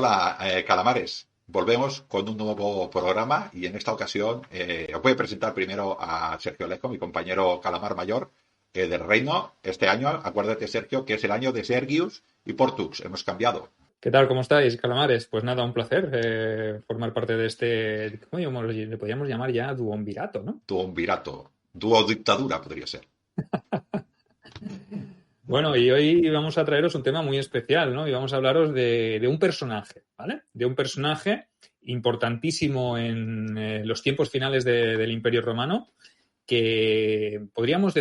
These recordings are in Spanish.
Hola, Calamares. Volvemos con un nuevo programa y en esta ocasión os voy a presentar primero a Sergio Lejo, mi compañero Calamar Mayor del Reino. Este año, acuérdate, Sergio, que es el año de Sergius y Portux. Hemos cambiado. ¿Qué tal? ¿Cómo estáis, Calamares? Pues nada, un placer formar parte de este, ¿cómo le podríamos llamar ya duomvirato, ¿no? Duomvirato. Duodictadura podría ser. Bueno, y hoy vamos a traeros un tema muy especial, ¿no? Y vamos a hablaros de un personaje, ¿vale? De un personaje importantísimo en los tiempos finales del Imperio Romano, que podríamos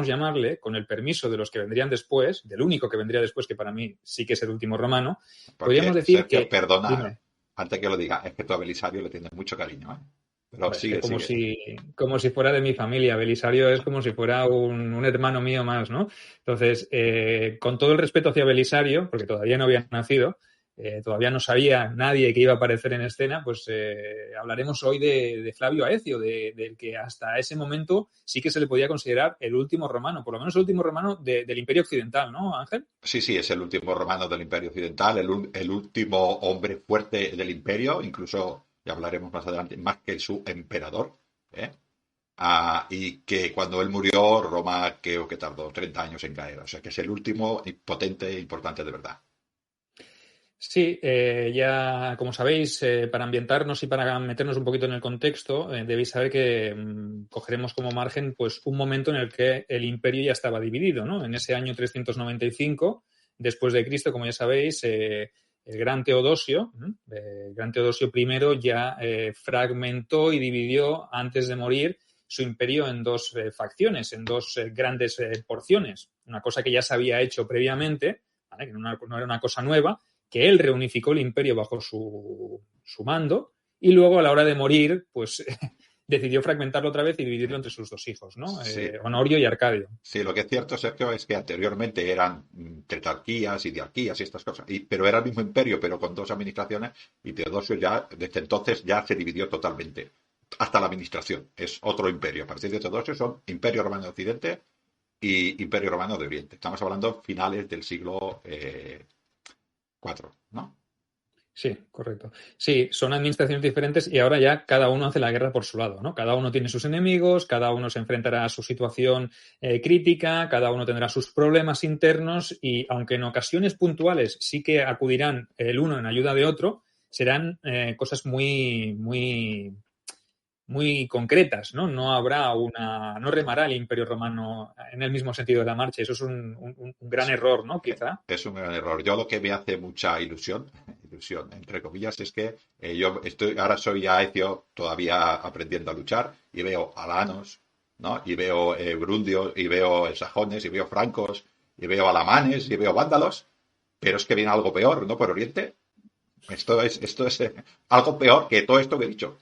llamarle, con el permiso de los que vendrían después, del único que vendría después, que para mí sí que es el último romano, podríamos Porque, decir Sergio, que... perdona, Dime. antes que lo diga, es que tú a Belisario le tienes mucho cariño, ¿eh? Pero Es que sigue, sigue. como si fuera de mi familia. Belisario es como si fuera un hermano mío más, ¿no? Entonces, con todo el respeto hacia Belisario, porque todavía no había nacido, todavía no sabía nadie que iba a aparecer en escena, pues hablaremos hoy de Flavio Aecio, del que hasta ese momento sí que se le podía considerar el último romano, por lo menos el último romano del Imperio Occidental, ¿no, Ángel? Sí, sí, es el último romano del Imperio Occidental, el último hombre fuerte del Imperio, incluso, ya hablaremos más adelante, más que su emperador, ¿eh? Y que cuando él murió, Roma creo que tardó 30 años en caer. O sea que es el último potente e importante de verdad. Sí, ya como sabéis, para ambientarnos y para meternos un poquito en el contexto, debéis saber que cogeremos como margen pues un momento en el que el imperio ya estaba dividido, ¿no? En ese año 395 después de Cristo, como ya sabéis, el gran Teodosio I ya fragmentó y dividió antes de morir su imperio en dos facciones, en dos grandes porciones. Una cosa que ya se había hecho previamente, ¿vale? Que no era una cosa nueva, que él reunificó el imperio bajo su mando y luego a la hora de morir, pues decidió fragmentarlo otra vez y dividirlo entre sus dos hijos, ¿no? Sí, Honorio y Arcadio. sí, lo que es cierto, Sergio, es que anteriormente eran tetrarquías y diarquías y estas cosas, pero era el mismo imperio, pero con dos administraciones, y Teodosio ya, desde entonces, ya se dividió totalmente. Hasta la administración, es otro imperio. A partir de Teodosio son Imperio Romano de Occidente y Imperio Romano de Oriente. Estamos hablando finales del siglo IV, ¿no? Sí, correcto. Sí, son administraciones diferentes y ahora ya cada uno hace la guerra por su lado, ¿no? Cada uno tiene sus enemigos, cada uno se enfrentará a su situación crítica, cada uno tendrá sus problemas internos y aunque en ocasiones puntuales sí que acudirán el uno en ayuda de otro, serán cosas muy concretas, ¿no? No remará el Imperio Romano en el mismo sentido de la marcha. Eso es un gran error, ¿no? Quizá. Es un gran error. Yo lo que me hace mucha ilusión, entre comillas, es que yo ahora soy ya Ezio, todavía aprendiendo a luchar, y veo alanos, ¿no? Y veo brundios, y veo sajones, y veo francos, y veo alamanes, y veo vándalos, pero es que viene algo peor, ¿no? Por Oriente. Esto es algo peor que todo esto que he dicho.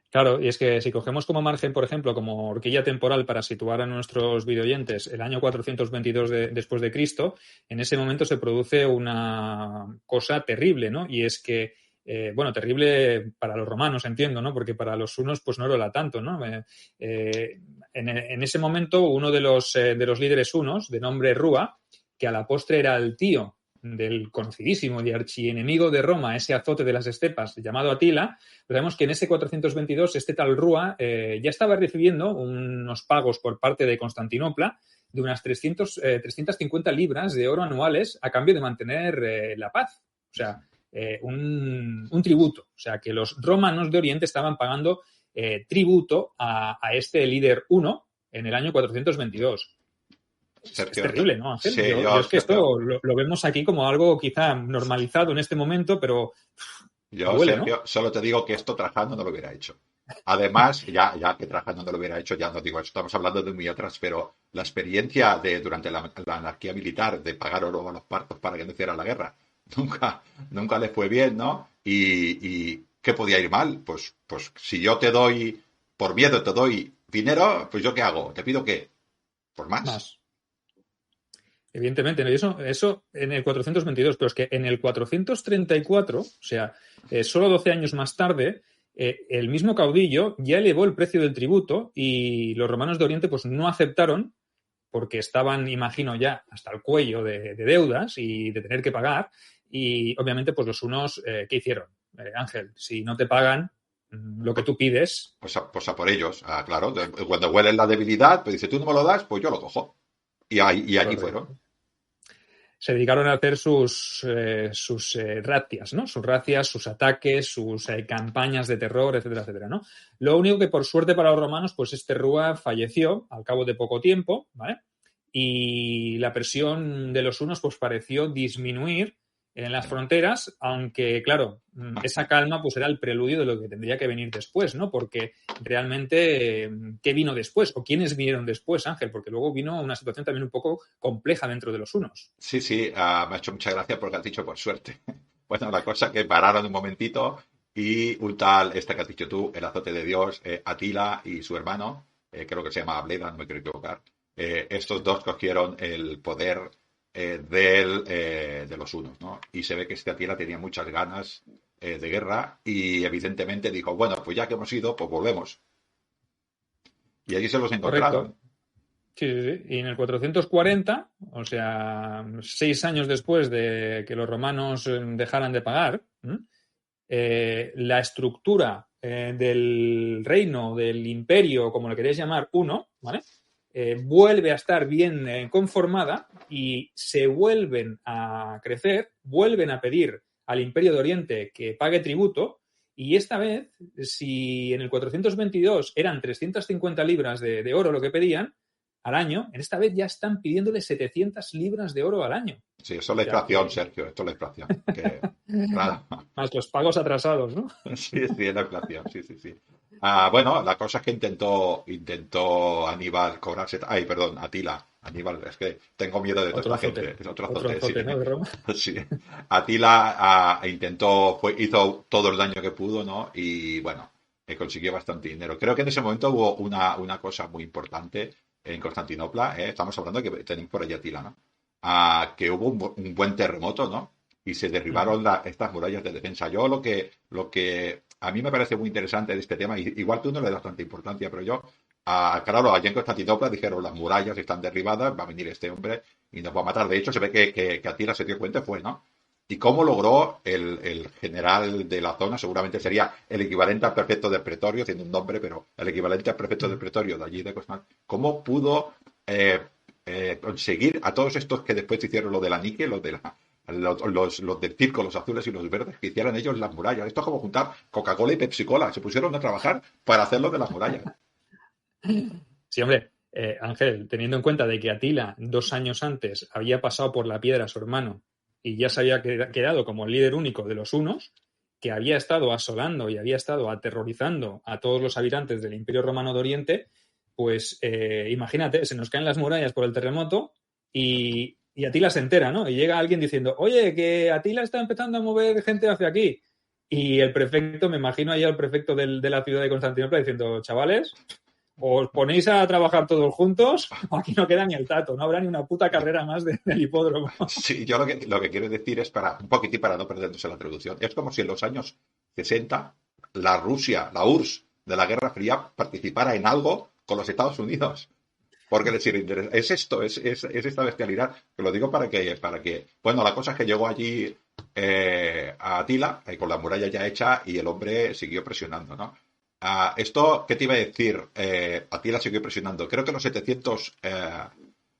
Claro, y es que si cogemos como margen, por ejemplo, como horquilla temporal para situar a nuestros videoyentes el año 422 después de Cristo, en ese momento se produce una cosa terrible, ¿no? Y es que, terrible para los romanos, entiendo, ¿no? Porque para los hunos, pues no lo era tanto, ¿no? En ese momento, uno de los líderes hunos, de nombre Rúa, que a la postre era el tío del conocidísimo y archienemigo de Roma, ese azote de las estepas llamado Atila, vemos que en ese 422 este tal Rúa ya estaba recibiendo unos pagos por parte de Constantinopla de unas 350 libras de oro anuales a cambio de mantener la paz. O sea, un tributo. O sea, que los romanos de Oriente estaban pagando tributo a este líder huno en el año 422. Es Sergio, terrible, ¿no, Ángel? sí, Yo es que Sergio, esto lo vemos aquí como algo quizá normalizado en este momento, pero duele, ¿no? Sergio, solo te digo que esto Trajano no lo hubiera hecho. Además, ya que Trajano no lo hubiera hecho, ya no digo, estamos hablando de muy atrás, pero la experiencia durante la anarquía militar de pagar oro a los partos para que no hicieran la guerra, nunca les fue bien, ¿no? Y ¿qué podía ir mal? Pues si yo te doy, por miedo te doy dinero, pues ¿yo qué hago? ¿Te pido qué? Por más. Más. Evidentemente, ¿no? Y eso en el 422, pero es que en el 434, o sea, solo 12 años más tarde, el mismo caudillo ya elevó el precio del tributo y los romanos de Oriente pues no aceptaron porque estaban, imagino, ya hasta el cuello de deudas y de tener que pagar Y obviamente, pues los hunos, ¿qué hicieron? Ángel, si no te pagan lo que tú pides. Pues a por ellos, claro. Cuando huelen la debilidad, pues dice, tú no me lo das, pues yo lo cojo. Y allí fueron. Se dedicaron a hacer sus razias, ¿no? Sus razias, sus ataques, sus campañas de terror, etcétera, etcétera, ¿no? Lo único que, por suerte para los romanos, pues este Rúa falleció al cabo de poco tiempo, ¿vale? Y la presión de los hunos, pues pareció disminuir en las fronteras, aunque, claro, esa calma pues era el preludio de lo que tendría que venir después, ¿no? Porque realmente, ¿qué vino después? ¿O quiénes vinieron después, Ángel? Porque luego vino una situación también un poco compleja dentro de los hunos. Sí, me ha hecho mucha gracia porque has dicho por suerte. Bueno, la cosa que pararon un momentito y un tal, este que has dicho tú, el azote de Dios, Atila y su hermano, creo que se llama Bleda, no me quiero equivocar, estos dos cogieron el poder de los hunos, ¿no? Y se ve que este Atila tenía muchas ganas de guerra y evidentemente dijo, bueno, pues ya que hemos ido, pues volvemos. Y allí se los encontraron. Correcto. Sí. Y en el 440, o sea, 6 años después de que los romanos dejaran de pagar, la estructura del reino, del imperio, como lo queréis llamar, uno, ¿vale? Vuelve a estar bien conformada y se vuelven a crecer, vuelven a pedir al Imperio de Oriente que pague tributo, y esta vez, si en el 422 eran 350 libras de oro lo que pedían al año, en esta vez ya están pidiéndole 700 libras de oro al año. Sí, eso es la inflación, Sergio, esto es la inflación. Claro. Más los pagos atrasados, ¿no? Sí, es la inflación, sí. Bueno, la cosa es que intentó Aníbal cobrarse. Ay, perdón, Atila. Aníbal, es que tengo miedo de toda esta gente. Es otro azote, sí. ¿No? De Roma. Sí. Atila hizo todo el daño que pudo, ¿no? Y bueno, consiguió bastante dinero. Creo que en ese momento hubo una cosa muy importante en Constantinopla. Estamos hablando de que tenéis por allí Atila, ¿no? Que hubo un buen terremoto, ¿no? Y se derribaron estas murallas de defensa. Yo lo que a mí me parece muy interesante de este tema, igual tú no le das tanta importancia, pero yo, claro, allá en Constantinopla dijeron las murallas están derribadas, va a venir este hombre y nos va a matar. De hecho, se ve que Atila se dio cuenta, ¿no? Y cómo logró el general de la zona, seguramente sería el equivalente al prefecto del pretorio, siendo un nombre, pero el equivalente al prefecto del pretorio de allí de Constantinopla, cómo pudo conseguir a todos estos que después hicieron lo del anique, los del circo, los azules y los verdes, que hicieran ellos las murallas. Esto es como juntar Coca-Cola y Pepsi-Cola. Se pusieron a trabajar para hacerlo de las murallas. Sí, hombre, Ángel, teniendo en cuenta de que Atila 2 años antes había pasado por la piedra a su hermano y ya se había quedado como el líder único de los hunos, que había estado asolando y había estado aterrorizando a todos los habitantes del Imperio Romano de Oriente, pues imagínate, se nos caen las murallas por el terremoto y Atila se entera, ¿no? Y llega alguien diciendo, oye, que Atila está empezando a mover gente hacia aquí. Y el prefecto, me imagino ahí al prefecto de la ciudad de Constantinopla diciendo, chavales, os ponéis a trabajar todos juntos, o aquí no queda ni el tato, no habrá ni una puta carrera más del hipódromo. Sí, yo lo que quiero decir es un poquitín para no perdernos en la traducción, es como si en los años 60 la Rusia, la URSS de la Guerra Fría participara en algo con los Estados Unidos. Porque les interesa. Es esto, es esta bestialidad. Que lo digo para que. Bueno, la cosa es que llegó allí a Atila, con la muralla ya hecha, y el hombre siguió presionando, ¿no? Esto, ¿qué te iba a decir? Atila siguió presionando. Creo que los 700,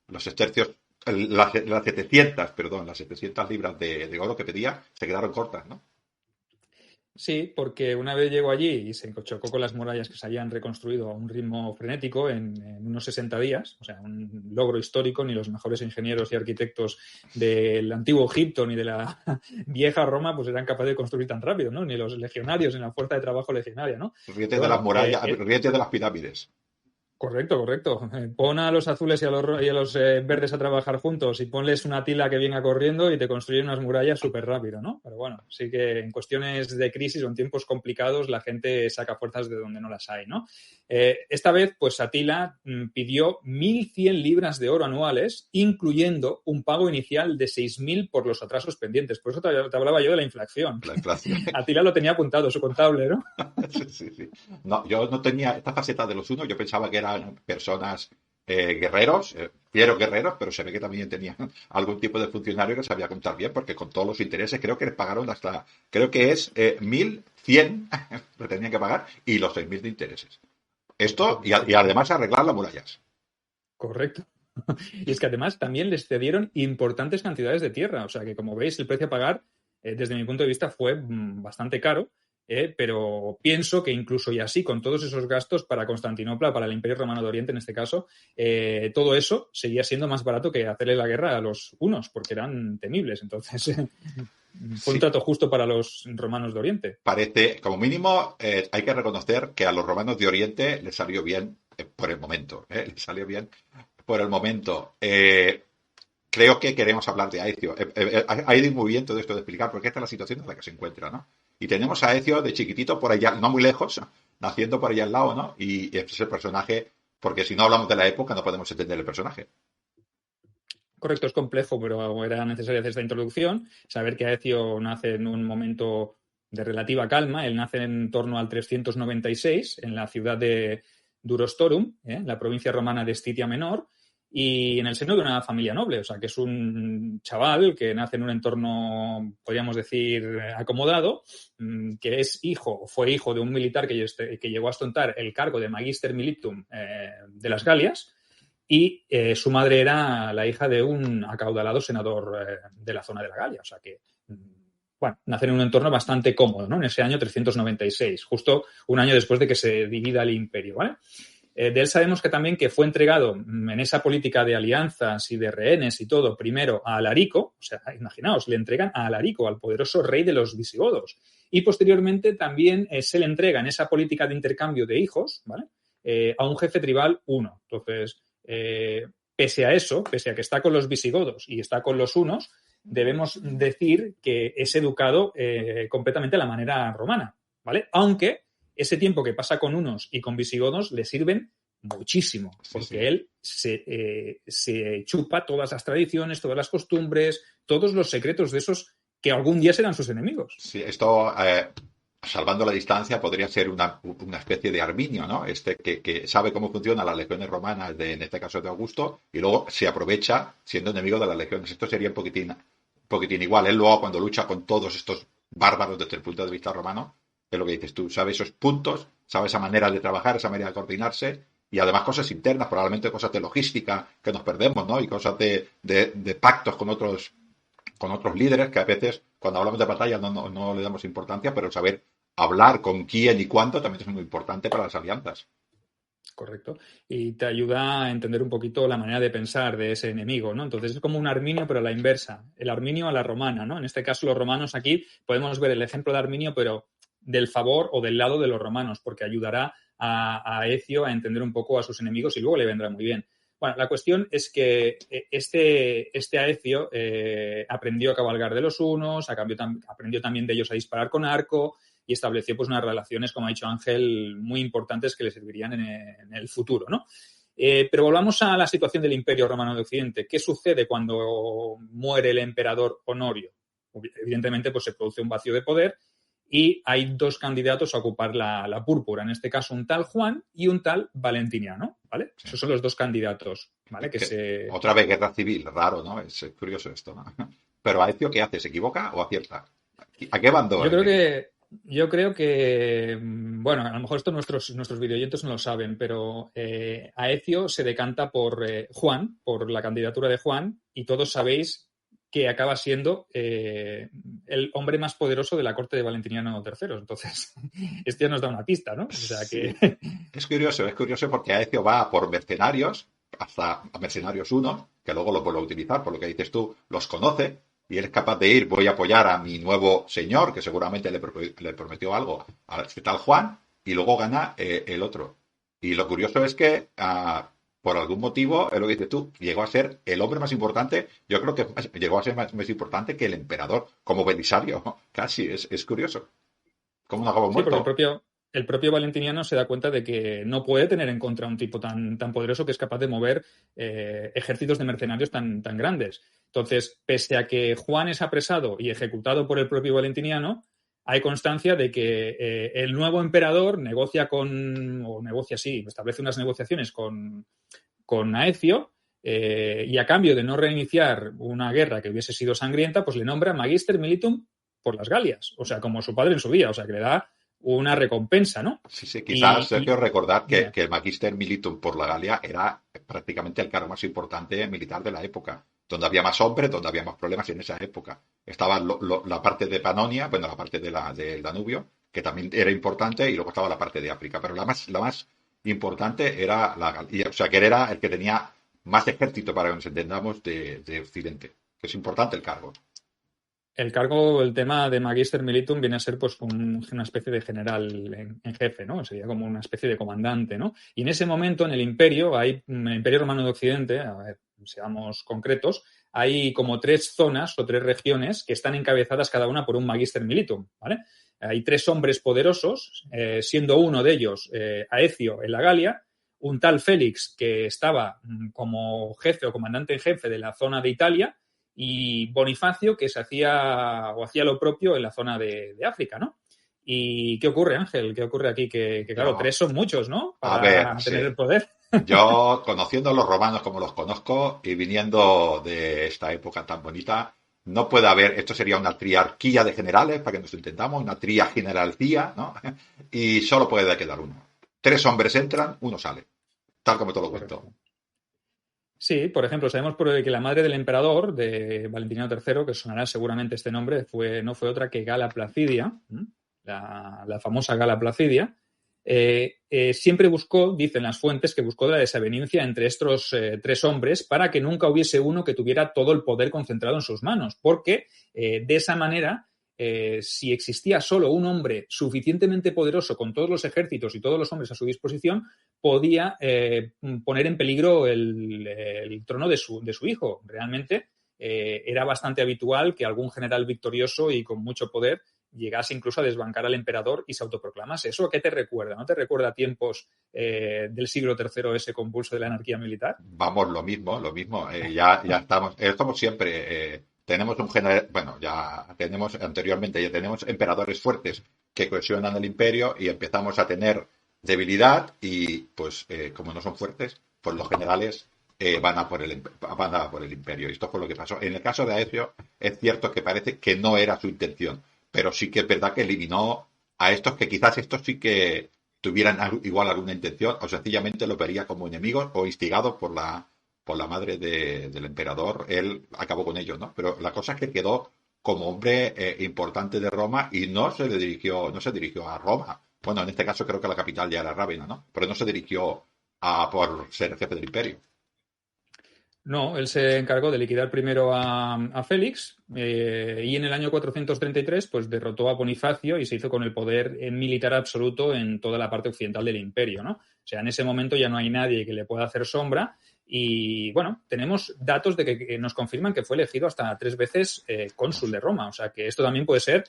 los estercios, las 700 libras de oro que pedía, se quedaron cortas, ¿no? Sí, porque una vez llegó allí y se chocó con las murallas que se habían reconstruido a un ritmo frenético en unos 60 días, o sea, un logro histórico, ni los mejores ingenieros y arquitectos del antiguo Egipto ni de la vieja Roma pues eran capaces de construir tan rápido, ¿no? Ni los legionarios, ni la fuerza de trabajo legionaria, ¿no? Ríete de las murallas, ríete de las pirámides. Correcto. Pon a los azules y a los verdes a trabajar juntos y ponles una Atila que venga corriendo y te construyen unas murallas súper rápido, ¿no? Pero bueno, sí que en cuestiones de crisis o en tiempos complicados la gente saca fuerzas de donde no las hay, ¿no? Esta vez, pues Atila pidió 1.100 libras de oro anuales, incluyendo un pago inicial de 6.000 por los atrasos pendientes. Por eso te hablaba yo de la inflación. La inflación. Atila lo tenía apuntado, su contable, ¿no? Sí. No, yo no tenía esta faceta de los unos, yo pensaba que eran personas guerreros, fieros guerreros, pero se ve que también tenían algún tipo de funcionario que sabía contar bien, porque con todos los intereses creo que les pagaron hasta, creo que es 1.100 le tenían que pagar y los 6.000 de intereses. Esto y además arreglar las murallas. Correcto. Y es que además también les cedieron importantes cantidades de tierra. O sea que, como veis, el precio a pagar, desde mi punto de vista, fue bastante caro. Pero pienso que incluso y así, con todos esos gastos para Constantinopla, para el Imperio Romano de Oriente en este caso, todo eso seguía siendo más barato que hacerle la guerra a los hunos, porque eran temibles. Entonces, fue un trato justo para los romanos de Oriente. Parece, como mínimo, hay que reconocer que a los romanos de Oriente les salió bien por el momento. Les salió bien por el momento. Creo que queremos hablar de Aecio. Ha ido muy bien todo esto de explicar porque esta es la situación en la que se encuentra, ¿no? Y tenemos a Aecio de chiquitito por allá, no muy lejos, naciendo por allá al lado, ¿no? Y este es el personaje, porque si no hablamos de la época no podemos entender el personaje. Correcto, es complejo, pero era necesaria hacer esta introducción. Saber que Aecio nace en un momento de relativa calma. Él nace en torno al 396 en la ciudad de Durostorum, en la provincia romana de Estitia Menor, y en el seno de una familia noble. O sea, que es un chaval que nace en un entorno, podríamos decir, acomodado, que es fue hijo de un militar que llegó a ostentar el cargo de Magister Militum de las Galias. Y su madre era la hija de un acaudalado senador de la zona de la Galia. O sea que, bueno, nace en un entorno bastante cómodo, ¿no? En ese año 396, justo un año después de que se divida el imperio, ¿vale? De él sabemos que también que fue entregado en esa política de alianzas y de rehenes y todo, primero a Alarico, o sea, imaginaos, le entregan a Alarico, al poderoso rey de los visigodos. Y posteriormente también se le entrega en esa política de intercambio de hijos, ¿vale? A un jefe tribal huno. Entonces, pese a eso, pese a que está con los visigodos y está con los hunos, debemos decir que es educado completamente a la manera romana, ¿vale? Aunque ese tiempo que pasa con unos y con visigodos le sirven muchísimo, porque él se chupa todas las tradiciones, todas las costumbres, todos los secretos de esos que algún día serán sus enemigos. Sí, esto, salvando la distancia, podría ser una especie de Arminio, ¿no? Que sabe cómo funcionan las legiones romanas, en este caso de Augusto, y luego se aprovecha siendo enemigo de las legiones. Esto sería un poquitín igual. Él luego, cuando lucha con todos estos bárbaros desde el punto de vista romano, es lo que dices tú, sabe esos puntos, sabe esa manera de trabajar, esa manera de coordinarse, y además cosas internas, probablemente cosas de logística que nos perdemos, ¿no? Y cosas de pactos con otros líderes que a veces, cuando hablamos de batalla, no le damos importancia, pero saber hablar con quién y cuánto también es muy importante para las alianzas. Correcto. Y te ayuda a entender un poquito la manera de pensar de ese enemigo, ¿no? Entonces es como un Arminio, pero a la inversa. El Arminio a la romana, ¿no? En este caso, los romanos aquí podemos ver el ejemplo de Arminio, pero del favor o del lado de los romanos, porque ayudará a Aecio a entender un poco a sus enemigos y luego le vendrá muy bien. Bueno, la cuestión es que este Aecio aprendió a cabalgar de los hunos, aprendió también de ellos a disparar con arco y estableció pues unas relaciones, como ha dicho Ángel, muy importantes que le servirían en el futuro, ¿no? Pero volvamos a la situación del Imperio Romano de Occidente. ¿Qué sucede cuando muere el emperador Honorio? Evidentemente, pues se produce un vacío de poder y hay dos candidatos a ocupar la púrpura, en este caso un tal Juan y un tal Valentiniano, ¿vale? Sí. Esos son los dos candidatos, ¿vale? Otra vez guerra civil, raro, ¿no? Es curioso esto, ¿no? Pero Aecio, ¿qué hace? ¿Se equivoca o acierta? ¿A qué bando? Yo creo que, bueno, a lo mejor esto nuestros videoyentes no lo saben, pero Aecio se decanta por Juan, por la candidatura de Juan, y todos sabéis que acaba siendo el hombre más poderoso de la corte de Valentiniano III. Entonces, esto ya nos da una pista, ¿no? O sea que... Sí. Es curioso porque Aecio va por mercenarios, hasta mercenarios 1, que luego los vuelve a utilizar, por lo que dices tú, los conoce, y él es capaz de ir, voy a apoyar a mi nuevo señor, que seguramente le prometió algo a este tal Juan, y luego gana el otro. Y lo curioso es que... por algún motivo, es lo que dices tú, llegó a ser el hombre más importante, yo creo que llegó a ser más importante que el emperador, como Belisario, casi, es curioso. ¿Cómo no acabó muerto? Sí, porque el propio Valentiniano se da cuenta de que no puede tener en contra a un tipo tan poderoso que es capaz de mover ejércitos de mercenarios tan grandes. Entonces, pese a que Juan es apresado y ejecutado por el propio Valentiniano, hay constancia de que el nuevo emperador establece unas negociaciones con con Aecio, y a cambio de no reiniciar una guerra que hubiese sido sangrienta, pues le nombra Magister Militum por las Galias, o sea, como su padre en su día, o sea, que le da una recompensa, ¿no? Sí, quizás, Sergio, recordar Dime. que el Magister Militum por la Galia era prácticamente el cargo más importante militar de la época, donde había más hombres, donde había más problemas en esa época. Estaba la parte de Panonia, bueno, la parte del Danubio, que también era importante, y luego estaba la parte de África, pero la más importante era la Galia, o sea, que era el que tenía más ejército, para que nos entendamos, de Occidente, que es importante el cargo. El cargo, el tema de Magister Militum viene a ser pues una especie de general en jefe, ¿no? Sería como una especie de comandante, ¿no? Y en ese momento en el Imperio, en el Imperio Romano de Occidente, a ver, seamos concretos, hay como 3 zonas o 3 regiones que están encabezadas cada una por un Magister Militum, ¿vale? Hay 3 hombres poderosos, siendo uno de ellos Aecio en la Galia, un tal Félix que estaba como jefe o comandante en jefe de la zona de Italia, y Bonifacio, que se hacía lo propio en la zona de África, ¿no? ¿Y qué ocurre, Ángel? ¿Qué ocurre aquí? Que claro, Yo, 3 son muchos, ¿no? a ver, Para tener sí. el poder. Yo, conociendo a los romanos como los conozco y viniendo de esta época tan bonita, no puede haber, esto sería una triarquía de generales, para que nos entendamos, una triageneralcía, ¿no? Y solo puede quedar uno. 3 hombres entran, uno sale, tal como te lo cuento. Correcto. Sí, por ejemplo, sabemos que la madre del emperador, de Valentiniano III, que sonará seguramente este nombre, no fue otra que Gala Placidia, la famosa Gala Placidia. Siempre buscó, dicen las fuentes, que buscó la desaveniencia entre estos 3 hombres para que nunca hubiese uno que tuviera todo el poder concentrado en sus manos, porque de esa manera, si existía solo un hombre suficientemente poderoso con todos los ejércitos y todos los hombres a su disposición, podía poner en peligro el trono de su hijo. Realmente era bastante habitual que algún general victorioso y con mucho poder llegase incluso a desbancar al emperador y se autoproclamase. ¿Eso a qué te recuerda? ¿No te recuerda a tiempos del siglo III, ese convulso de la anarquía militar? Vamos, lo mismo, lo mismo. Ya estamos, es como siempre. Tenemos un general, bueno, ya tenemos anteriormente, ya tenemos emperadores fuertes que cohesionan el imperio y empezamos a tener debilidad y, pues, como no son fuertes, pues los generales van a por el imperio. Y esto fue lo que pasó. En el caso de Aecio, es cierto que parece que no era su intención, pero sí que es verdad que eliminó a estos que quizás estos sí que tuvieran igual alguna intención o sencillamente lo vería como enemigos o instigados por la madre del emperador. Él acabó con ellos, ¿no? Pero la cosa es que quedó como hombre importante de Roma y no se dirigió a Roma. Bueno, en este caso creo que la capital ya era Rávena, ¿no? Pero no se dirigió por ser jefe del imperio. No, él se encargó de liquidar primero a Félix, y en el año 433 pues derrotó a Bonifacio y se hizo con el poder militar absoluto en toda la parte occidental del imperio, ¿no? O sea, en ese momento ya no hay nadie que le pueda hacer sombra y, bueno, tenemos datos de que nos confirman que fue elegido hasta 3 veces cónsul de Roma. O sea, que esto también puede ser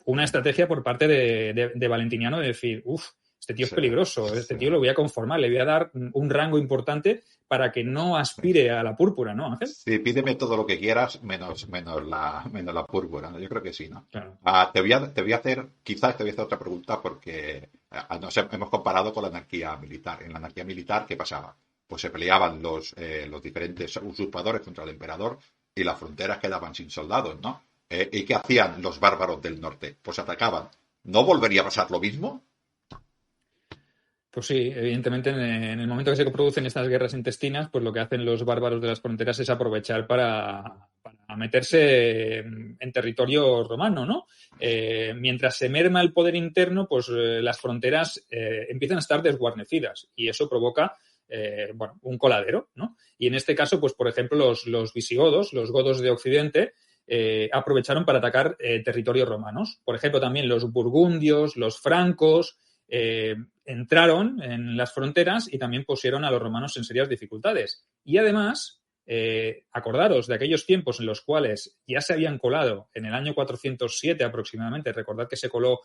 una estrategia por parte de Valentiniano de decir, uff, este tío es Sí, peligroso, este sí. tío lo voy a conformar, le voy a dar un rango importante para que no aspire a la púrpura, ¿no, Ángel? Sí, pídeme todo lo que quieras, menos la púrpura, ¿no? Yo creo que sí, ¿no? Claro. Quizás te voy a hacer otra pregunta porque hemos comparado con la anarquía militar. En la anarquía militar, ¿qué pasaba? Pues se peleaban los diferentes usurpadores contra el emperador y las fronteras quedaban sin soldados, ¿no? ¿Y qué hacían los bárbaros del norte? Pues atacaban. ¿No volvería a pasar lo mismo? Pues sí, evidentemente en el momento que se producen estas guerras intestinas, pues lo que hacen los bárbaros de las fronteras es aprovechar para meterse en territorio romano, ¿no? Mientras se merma el poder interno, pues las fronteras empiezan a estar desguarnecidas y eso provoca bueno, un coladero, ¿no? Y en este caso, pues por ejemplo, los visigodos, los godos de Occidente, aprovecharon para atacar territorios romanos. Por ejemplo, también los burgundios, los francos, entraron en las fronteras y también pusieron a los romanos en serias dificultades. Y además, acordaros de aquellos tiempos en los cuales ya se habían colado en el año 407 aproximadamente. Recordad que se coló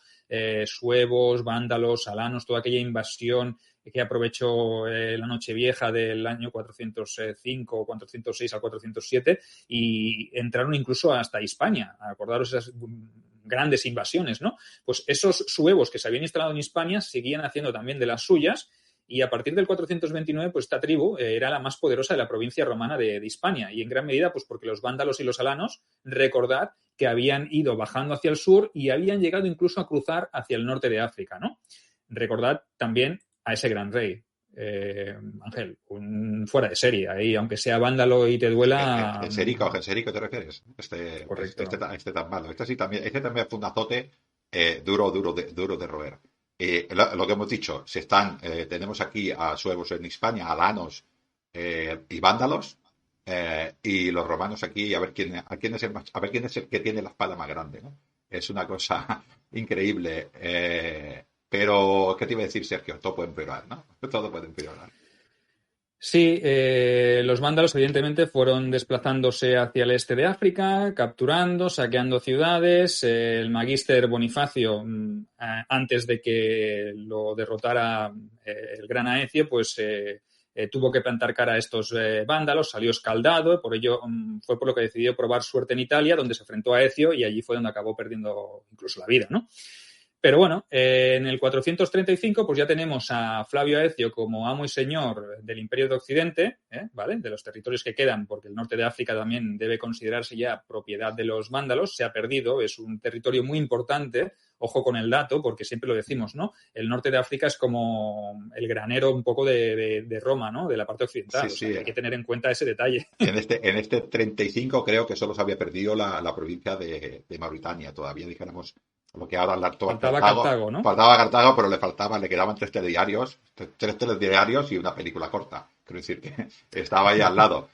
suevos, vándalos, alanos, toda aquella invasión que aprovechó la Nochevieja del año 405, 406 al 407 y entraron incluso hasta Hispania. Acordaros esas grandes invasiones, ¿no? Pues esos suevos que se habían instalado en Hispania seguían haciendo también de las suyas y a partir del 429, pues esta tribu era la más poderosa de la provincia romana de Hispania, y en gran medida pues porque los vándalos y los alanos, recordad que habían ido bajando hacia el sur y habían llegado incluso a cruzar hacia el norte de África, ¿no? Recordad también a ese gran rey, Ángel, un fuera de serie ahí, aunque sea vándalo y te duela. Genserico, ¿te refieres? Correcto. Este tan malo. Este también fue un azote duro de roer. Lo que hemos dicho, tenemos aquí a suevos en Hispania, alanos y vándalos, y los romanos aquí, a ver quién es el que tiene la espada más grande, ¿no? Es una cosa increíble. Pero, ¿qué te iba a decir, Sergio? Todo puede empeorar, ¿no? Todo puede empeorar. Sí, los vándalos evidentemente fueron desplazándose hacia el este de África, capturando, saqueando ciudades. El magister Bonifacio, antes de que lo derrotara el gran Aecio, pues tuvo que plantar cara a estos vándalos, salió escaldado, por ello fue por lo que decidió probar suerte en Italia, donde se enfrentó a Aecio y allí fue donde acabó perdiendo incluso la vida, ¿no? Pero bueno, en el 435 pues ya tenemos a Flavio Aecio como amo y señor del Imperio de Occidente, ¿vale? De los territorios que quedan, porque el norte de África también debe considerarse ya propiedad de los vándalos, se ha perdido, es un territorio muy importante, ojo con el dato, porque siempre lo decimos, ¿no? El norte de África es como el granero un poco de Roma, ¿no? De la parte occidental, Sí, o sea sí. que hay que tener en cuenta ese detalle. En este 35 creo que solo se había perdido la provincia de Mauritania, todavía dijéramos lo que ahora la actual Faltaba Cartago. Cartago, ¿no? Faltaba Cartago, pero le quedaban tres telediarios y una película corta. Quiero decir que estaba ahí al lado.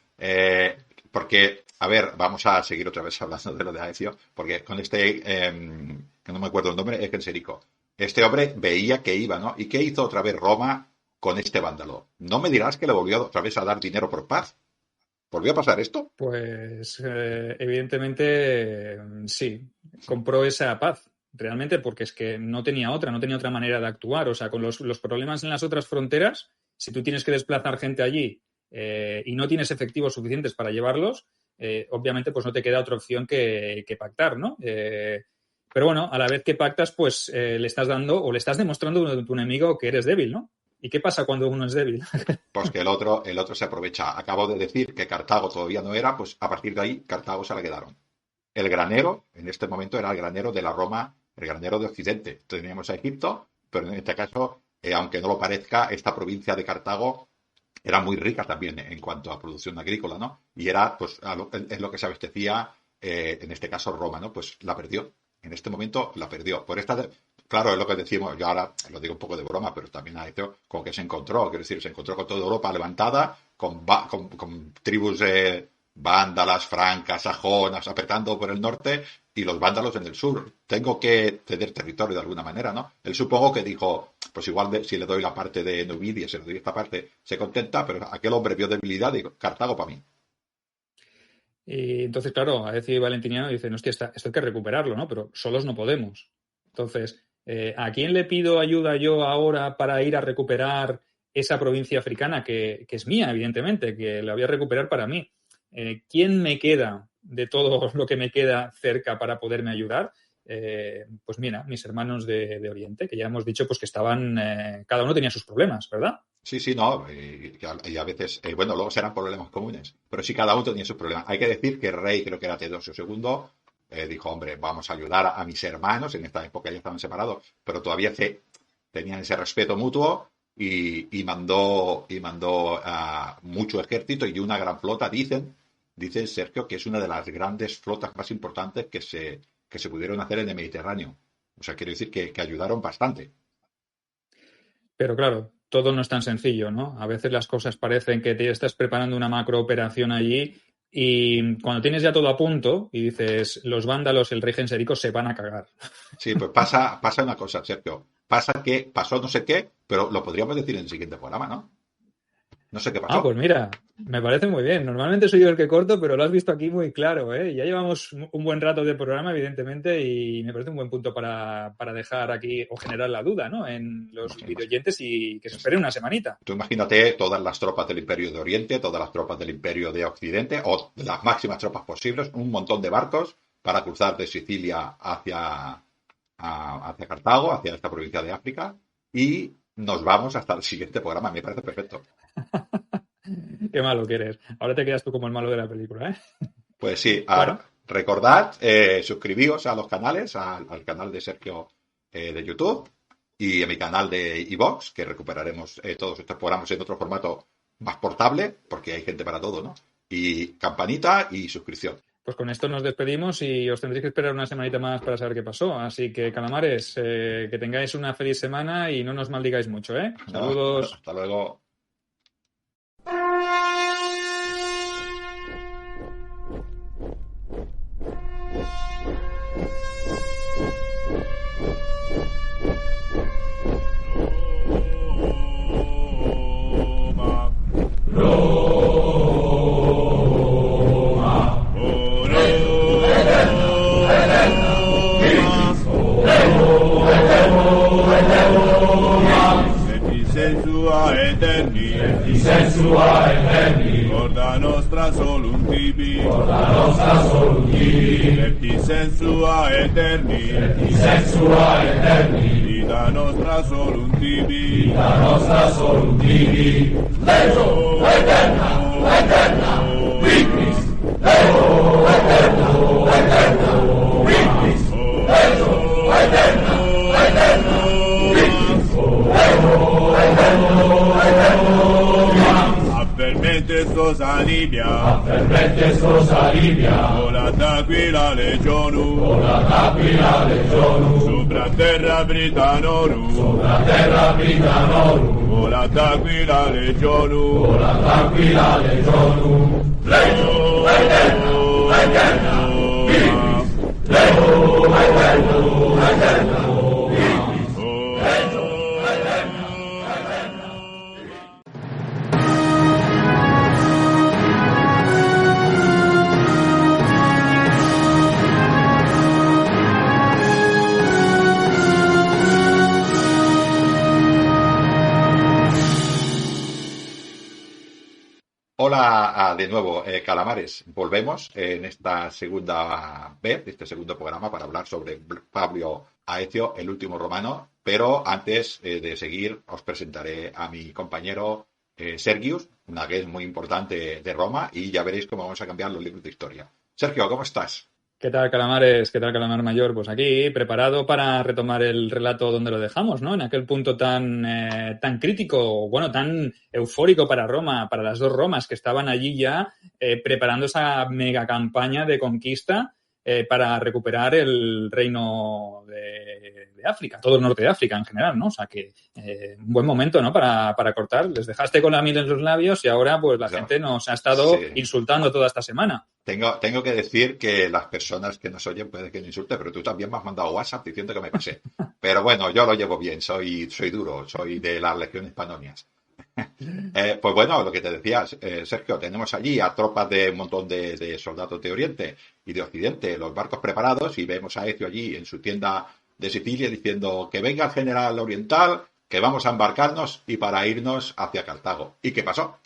Porque, a ver, vamos a seguir otra vez hablando de lo de Aecio, porque con que no me acuerdo el nombre, es Genserico. Este hombre veía que iba, ¿no? ¿Y qué hizo otra vez Roma con este vándalo? ¿No me dirás que le volvió otra vez a dar dinero por paz? ¿Volvió a pasar esto? Pues evidentemente sí, compró esa paz, realmente, porque es que no tenía otra manera de actuar. O sea, con los problemas en las otras fronteras, si tú tienes que desplazar gente allí y no tienes efectivos suficientes para llevarlos, obviamente pues no te queda otra opción que pactar, ¿no? Pero bueno, a la vez que pactas, pues le estás dando o le estás demostrando a tu enemigo que eres débil, ¿no? ¿Y qué pasa cuando uno es débil? Pues que el otro se aprovecha. Acabo de decir que Cartago todavía no era, pues a partir de ahí Cartago se la quedaron. El granero, en este momento, era el granero de la Roma, el granero de Occidente. Teníamos a Egipto, pero en este caso, aunque no lo parezca, esta provincia de Cartago era muy rica también en cuanto a producción agrícola, ¿no? Y era, pues, es lo que se abastecía, en este caso, Roma, ¿no? Pues la perdió. En este momento la perdió. Claro, es lo que decimos, yo ahora lo digo un poco de broma, pero también a esto con que se encontró, quiero decir, se encontró con toda Europa levantada, con tribus vándalas, francas, sajonas, apretando por el norte y los vándalos en el sur. Tengo que ceder territorio de alguna manera, ¿no? Él supongo que dijo, pues igual si le doy la parte de Numidia, si le doy esta parte, se contenta, pero aquel hombre vio debilidad y dijo, Cartago para mí. Y entonces, claro, Aecio y Valentiniano dicen, hostia, esto hay que recuperarlo, ¿no? Pero solos no podemos. Entonces, ¿a quién le pido ayuda yo ahora para ir a recuperar esa provincia africana que es mía, evidentemente, que la voy a recuperar para mí? ¿Quién me queda de todo lo que me queda cerca para poderme ayudar? Pues mira, mis hermanos de Oriente, que ya hemos dicho pues que estaban, cada uno tenía sus problemas, ¿verdad? Sí, sí, no, y a veces, bueno, luego serán problemas comunes, pero sí cada uno tenía sus problemas. Hay que decir que el rey, creo que era Teodosio II, dijo, hombre, vamos a ayudar a mis hermanos, en esta época ya estaban separados, pero todavía tenían ese respeto mutuo y mandó a mucho ejército y una gran flota, dicen Sergio, que es una de las grandes flotas más importantes que se pudieron hacer en el Mediterráneo. O sea, quiero decir que ayudaron bastante. Pero claro, todo no es tan sencillo, ¿no? A veces las cosas parecen que te estás preparando una macrooperación allí y cuando tienes ya todo a punto y dices, los vándalos, el rey Genserico se van a cagar. Sí, pues pasa una cosa, Sergio. Pasa que pasó no sé qué, pero lo podríamos decir en el siguiente programa, ¿no? No sé qué Ah, pasó. pues mira, me parece muy bien. Normalmente soy yo el que corto, pero lo has visto aquí muy claro, ¿eh? Ya llevamos un buen rato de programa, evidentemente, y me parece un buen punto para dejar aquí o generar la duda, ¿no? En los videoyentes y que se espere una semanita. Tú imagínate todas las tropas del Imperio de Oriente, todas las tropas del Imperio de Occidente, o las máximas tropas posibles, un montón de barcos para cruzar de Sicilia hacia Cartago, hacia esta provincia de África, y nos vamos hasta el siguiente programa. Me parece perfecto. Qué malo que eres. Ahora te quedas tú como el malo de la película, ¿eh? Pues sí, Bueno, recordad, suscribíos a los canales, al canal de Sergio de YouTube y a mi canal de iVoox, que recuperaremos todos estos programas en otro formato más portable, porque hay gente para todo, ¿no? Y campanita y suscripción. pues con esto nos despedimos y os tendréis que esperar una semanita más para saber qué pasó. Así que, calamares, que tengáis una feliz semana y no nos maldigáis mucho, ¿eh? ¿No? Saludos. Hasta luego. Sua eterni, corda nostra solum tibi, lepti sensua eterni, vita nostra solum tibi, Leo eterna, victis, Leo eterna, victis, Leo eterna, victis, Leo eterna, Fermentes tos alivia, volat aquila legionu, supra terra Britanorum, volat aquila legionu, Leo eterna, victis, Leo eterna, Hola de nuevo, calamares. Volvemos en esta segunda vez, este segundo programa, para hablar sobre Fabio Aecio, el último romano. Pero antes de seguir, os presentaré a mi compañero Sergius, una guest muy importante de Roma, y ya veréis cómo vamos a cambiar los libros de historia. Sergio, ¿cómo estás? ¿Qué tal, calamares? ¿Qué tal, calamar mayor? Pues aquí, preparado para retomar el relato donde lo dejamos, ¿no? En aquel punto tan crítico, bueno, tan eufórico para Roma, para las dos Romas que estaban allí ya preparando esa mega campaña de conquista para recuperar el reino de África, todo el norte de África en general, ¿no? O sea que un buen momento, ¿no? Para cortar. Les dejaste con la miel en los labios y ahora pues la gente nos ha estado insultando toda esta semana. Tengo que decir que las personas que nos oyen pueden que me insulten, pero tú también me has mandado WhatsApp diciendo que me pasé. Pero bueno, yo lo llevo bien, soy duro, soy de las legiones panonias. Pues bueno, lo que te decía, Sergio, tenemos allí a tropas de un montón de soldados de Oriente y de Occidente, los barcos preparados, y vemos a Ezio allí en su tienda de Sicilia diciendo que venga el general oriental, que vamos a embarcarnos y para irnos hacia Cartago. ¿Y qué pasó?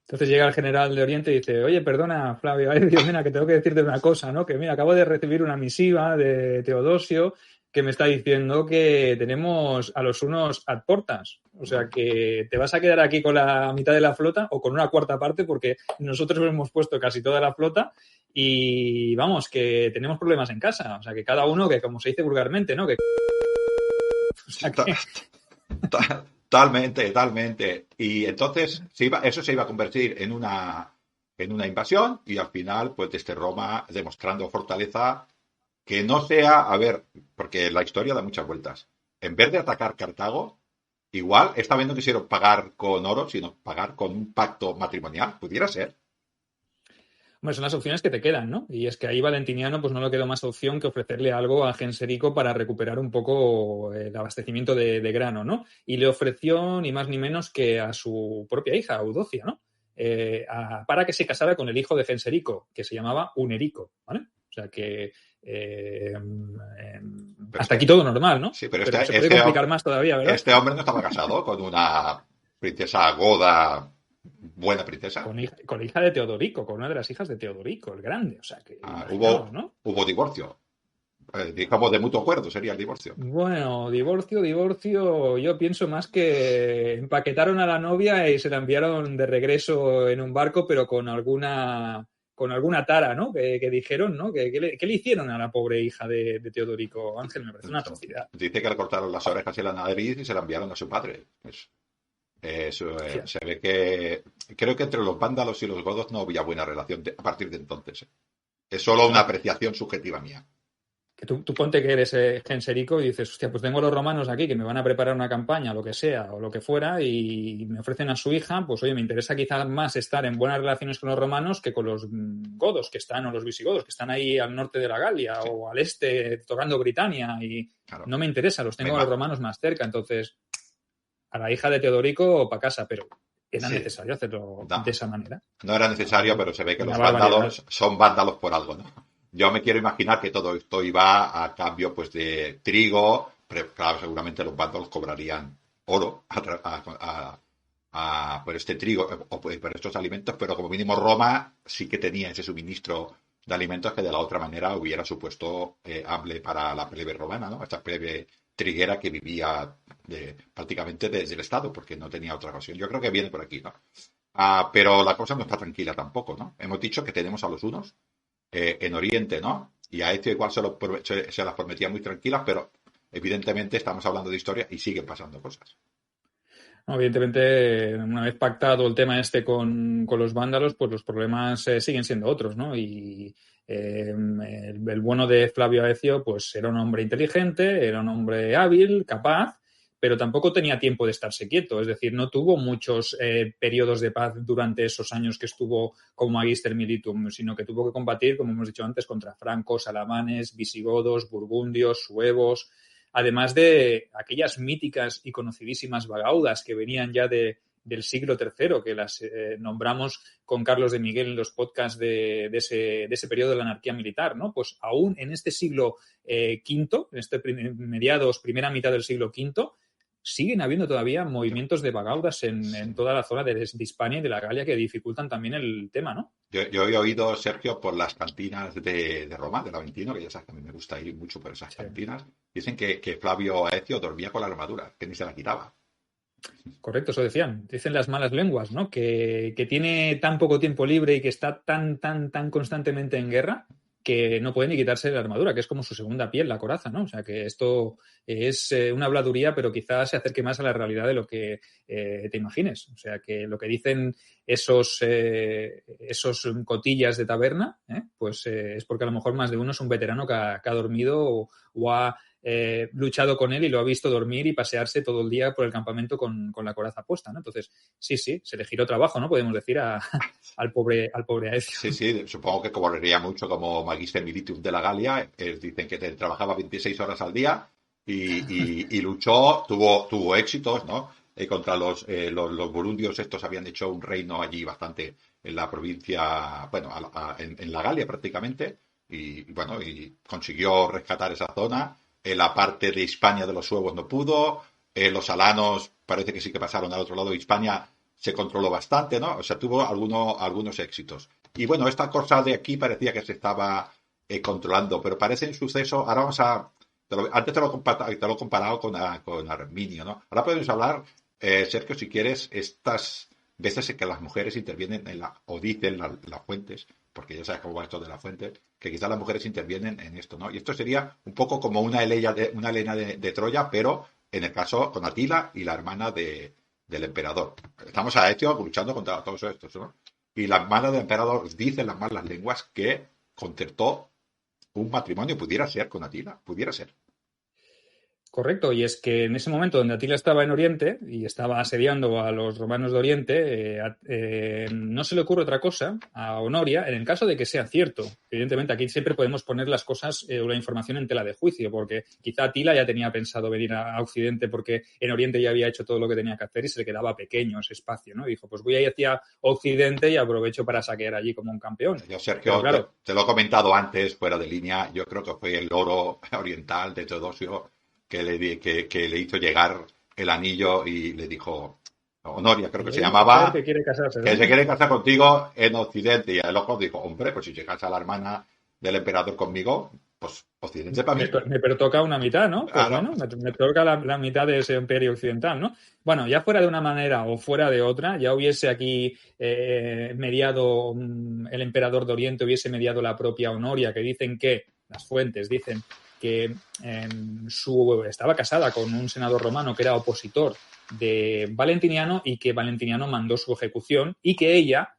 Entonces llega el general de Oriente y dice, oye, perdona, Flavio, Dios, mira, que tengo que decirte una cosa, ¿no? Que mira, acabo de recibir una misiva de Teodosio que me está diciendo que tenemos a los unos ad portas. O sea, que te vas a quedar aquí con la mitad de la flota o con una cuarta parte porque nosotros hemos puesto casi toda la flota y vamos, que tenemos problemas en casa. O sea, que cada uno, que como se dice vulgarmente, ¿no? Que... O sea, que... Totalmente. Y entonces eso se iba a convertir en una invasión y al final, pues desde Roma demostrando fortaleza que no sea, a ver, porque la historia da muchas vueltas. En vez de atacar Cartago, igual esta vez no quisieron pagar con oro, sino pagar con un pacto matrimonial. Pudiera ser. Bueno, son las opciones que te quedan, ¿no? Y es que ahí Valentiniano pues no le quedó más opción que ofrecerle algo a Genserico para recuperar un poco el abastecimiento de grano, ¿no? Y le ofreció ni más ni menos que a su propia hija, Eudocia, ¿no? Para que se casara con el hijo de Genserico, que se llamaba Unerico, ¿vale? O sea que hasta aquí todo normal, ¿no? Sí, pero se puede complicar más todavía, ¿verdad? Este hombre no estaba casado con una princesa goda, buena princesa. Con la hija de Teodorico, con una de las hijas de Teodorico, el grande. O sea que hubo divorcio. digamos, de mutuo acuerdo sería el divorcio. Bueno, divorcio, yo pienso más que empaquetaron a la novia y se la enviaron de regreso en un barco, pero con alguna tara, ¿no? Que dijeron, ¿no? ¿Qué le hicieron a la pobre hija de Teodorico? Ángel, me parece una atrocidad. Dice que le cortaron las orejas y la nariz y se la enviaron a su padre. Se ve que creo que entre los vándalos y los godos no había buena relación a partir de entonces. Es solo una apreciación subjetiva mía. Que tú ponte que eres genserico y dices, hostia, pues tengo a los romanos aquí que me van a preparar una campaña, lo que sea, o lo que fuera, y me ofrecen a su hija, pues oye, me interesa quizás más estar en buenas relaciones con los romanos que con los godos que están, o los visigodos, que están ahí al norte de la Galia, sí, o al este, tocando Britania, y claro, no me interesa, los tengo a los romanos más cerca, entonces, a la hija de Teodorico, para casa, pero era necesario hacerlo de esa manera. No era necesario, pero se ve que los vándalos son vándalos por algo, ¿no? Yo me quiero imaginar que todo esto iba a cambio pues de trigo, pero claro, seguramente los vándalos cobrarían oro por este trigo o por estos alimentos, pero como mínimo Roma sí que tenía ese suministro de alimentos que de la otra manera hubiera supuesto hambre para la plebe romana, ¿no? Esta plebe triguera que vivía prácticamente desde el Estado, porque no tenía otra ocasión. Yo creo que viene por aquí, ¿no? Pero la cosa no está tranquila tampoco, ¿no? Hemos dicho que tenemos a los hunos en Oriente, ¿no? Y a este igual se las prometía muy tranquilas, pero evidentemente estamos hablando de historia y siguen pasando cosas. No, evidentemente, una vez pactado el tema con los vándalos, pues los problemas siguen siendo otros, ¿no? Y el bueno de Flavio Aecio, pues era un hombre inteligente, era un hombre hábil, capaz, pero tampoco tenía tiempo de estarse quieto. Es decir, no tuvo muchos periodos de paz durante esos años que estuvo como Magister Militum, sino que tuvo que combatir, como hemos dicho antes, contra francos, alamanes, visigodos, burgundios, suevos, además de aquellas míticas y conocidísimas vagaudas que venían ya del siglo III, que las nombramos con Carlos de Miguel en los podcasts de ese periodo de la anarquía militar, ¿no? Pues aún en este siglo V, en este primera mitad del siglo V, siguen habiendo todavía movimientos de vagaudas en toda la zona de Hispania y de la Galia que dificultan también el tema, ¿no? Yo he oído, Sergio, por las cantinas de Roma, del Aventino, que ya sabes que a mí me gusta ir mucho por esas cantinas, dicen que Flavio Aecio dormía con la armadura, que ni se la quitaba. Correcto, eso decían. Dicen las malas lenguas, ¿no? Que tiene tan poco tiempo libre y que está tan constantemente en guerra que no puede ni quitarse la armadura, que es como su segunda piel, la coraza, ¿no? O sea, que esto es una habladuría, pero quizás se acerque más a la realidad de lo que te imagines. O sea, que lo que dicen esos cotillas de taberna, pues es porque a lo mejor más de uno es un veterano que ha dormido o ha luchado con él y lo ha visto dormir y pasearse todo el día por el campamento con la coraza puesta, ¿no? Entonces, sí, se le giró trabajo, ¿no? Podemos decir al pobre Aecio. Sí, supongo que cobraría mucho como Magister Militum de la Galia. Dicen que trabajaba 26 horas al día y luchó, tuvo éxitos, ¿no? Contra los burundios. Estos habían hecho un reino allí bastante en la provincia, bueno, en la Galia prácticamente, y bueno, y consiguió rescatar esa zona. En la parte de Hispania de los suevos no pudo, los alanos parece que sí que pasaron al otro lado de Hispania, se controló bastante, ¿no? O sea, tuvo algunos éxitos. Y bueno, esta cosa de aquí parecía que se estaba controlando, pero parece un suceso. Ahora vamos a... Antes te lo he comparado con Arminio, ¿no? Ahora podemos hablar, Sergio, si quieres, estas veces en que las mujeres intervienen o dicen las fuentes, porque ya sabes cómo va esto de las fuentes, que quizás las mujeres intervienen en esto, ¿no? Y esto sería un poco como una Helena de Troya, pero en el caso con Atila y la hermana del emperador. Estamos a Aecio luchando contra todos estos, ¿no? Y la hermana del emperador dice las malas lenguas que concertó un matrimonio, pudiera ser con Atila, pudiera ser. Correcto, y es que en ese momento donde Atila estaba en Oriente y estaba asediando a los romanos de Oriente, no se le ocurre otra cosa a Honoria, en el caso de que sea cierto. Evidentemente, aquí siempre podemos poner las cosas o la información en tela de juicio, porque quizá Atila ya tenía pensado venir a Occidente porque en Oriente ya había hecho todo lo que tenía que hacer y se le quedaba pequeño ese espacio, ¿no? Y dijo, pues voy a ir hacia Occidente y aprovecho para saquear allí como un campeón. Yo, Sergio, claro, te lo he comentado antes, fuera de línea, yo creo que fue el oro oriental de Teodosio que le hizo llegar el anillo y le dijo, Honoria creo que se llamaba, que quiere casarse, ¿no? Que se quiere casar contigo en Occidente. Y el ojo dijo, hombre, pues si se casa la hermana del emperador conmigo, Pues Occidente para mí. Me pertoca una mitad, ¿no? Pues Claro. bueno, me toca la mitad de ese imperio occidental, ¿no? Bueno, ya fuera de una manera o fuera de otra, ya hubiese aquí mediado el emperador de Oriente, hubiese mediado la propia Honoria, que dicen que, las fuentes dicen que estaba casada con un senador romano que era opositor de Valentiniano y que Valentiniano mandó su ejecución y que ella,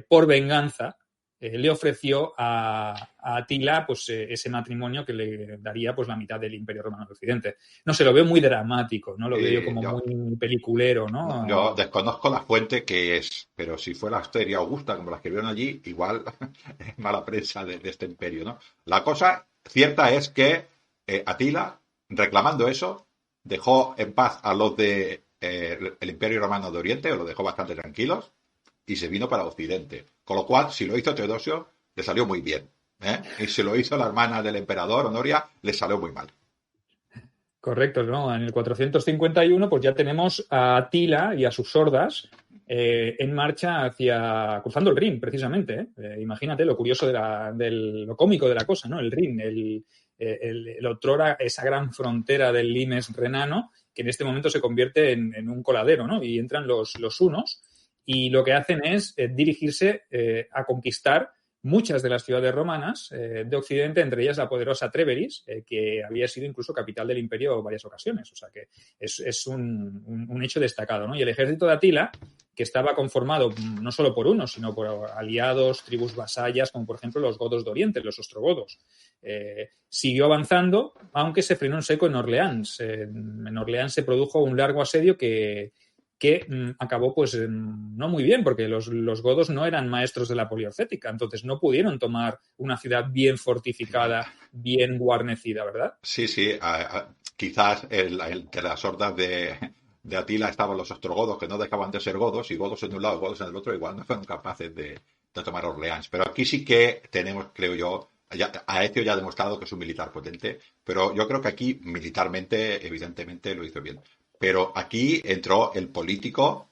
por venganza, le ofreció a Atila pues, ese matrimonio que le daría pues, la mitad del Imperio Romano de Occidente. No sé, lo veo muy dramático, ¿no? Lo veo yo como muy peliculero, ¿no? Yo desconozco la fuente que es, pero si fue la Asteria Augusta, como la escribieron allí, igual es mala prensa de este imperio, ¿no? La cosa cierta es que Atila, reclamando eso, dejó en paz a los de el Imperio Romano de Oriente, o los dejó bastante tranquilos, y se vino para Occidente. Con lo cual, si lo hizo Teodosio, le salió muy bien. Y si lo hizo la hermana del emperador, Honoria, le salió muy mal. Correcto, ¿no? En el 451 pues ya tenemos a Atila y a sus hordas en marcha cruzando el Rin, precisamente. Imagínate lo curioso lo cómico de la cosa, ¿no? El Rin, el otrora esa gran frontera del limes renano, que en este momento se convierte en un coladero, ¿no? Y entran los hunos y lo que hacen es dirigirse a conquistar muchas de las ciudades romanas de Occidente, entre ellas la poderosa Tréveris, que había sido incluso capital del imperio en varias ocasiones. O sea que es un hecho destacado, ¿no? Y el ejército de Atila, que estaba conformado no solo por unos, sino por aliados, tribus vasallas, como por ejemplo los godos de Oriente, los ostrogodos, siguió avanzando, aunque se frenó en seco en Orleans. En Orleans se produjo un largo asedio que acabó pues no muy bien, porque los godos no eran maestros de la poliorcética, entonces no pudieron tomar una ciudad bien fortificada, bien guarnecida, ¿verdad? Sí, quizás entre las hordas de Atila estaban los ostrogodos, que no dejaban de ser godos, y godos en un lado, godos en el otro, igual no fueron capaces de tomar Orleans. Pero aquí sí que tenemos, creo yo, Aecio ya ha demostrado que es un militar potente, pero yo creo que aquí militarmente, evidentemente, lo hizo bien. Pero aquí entró el político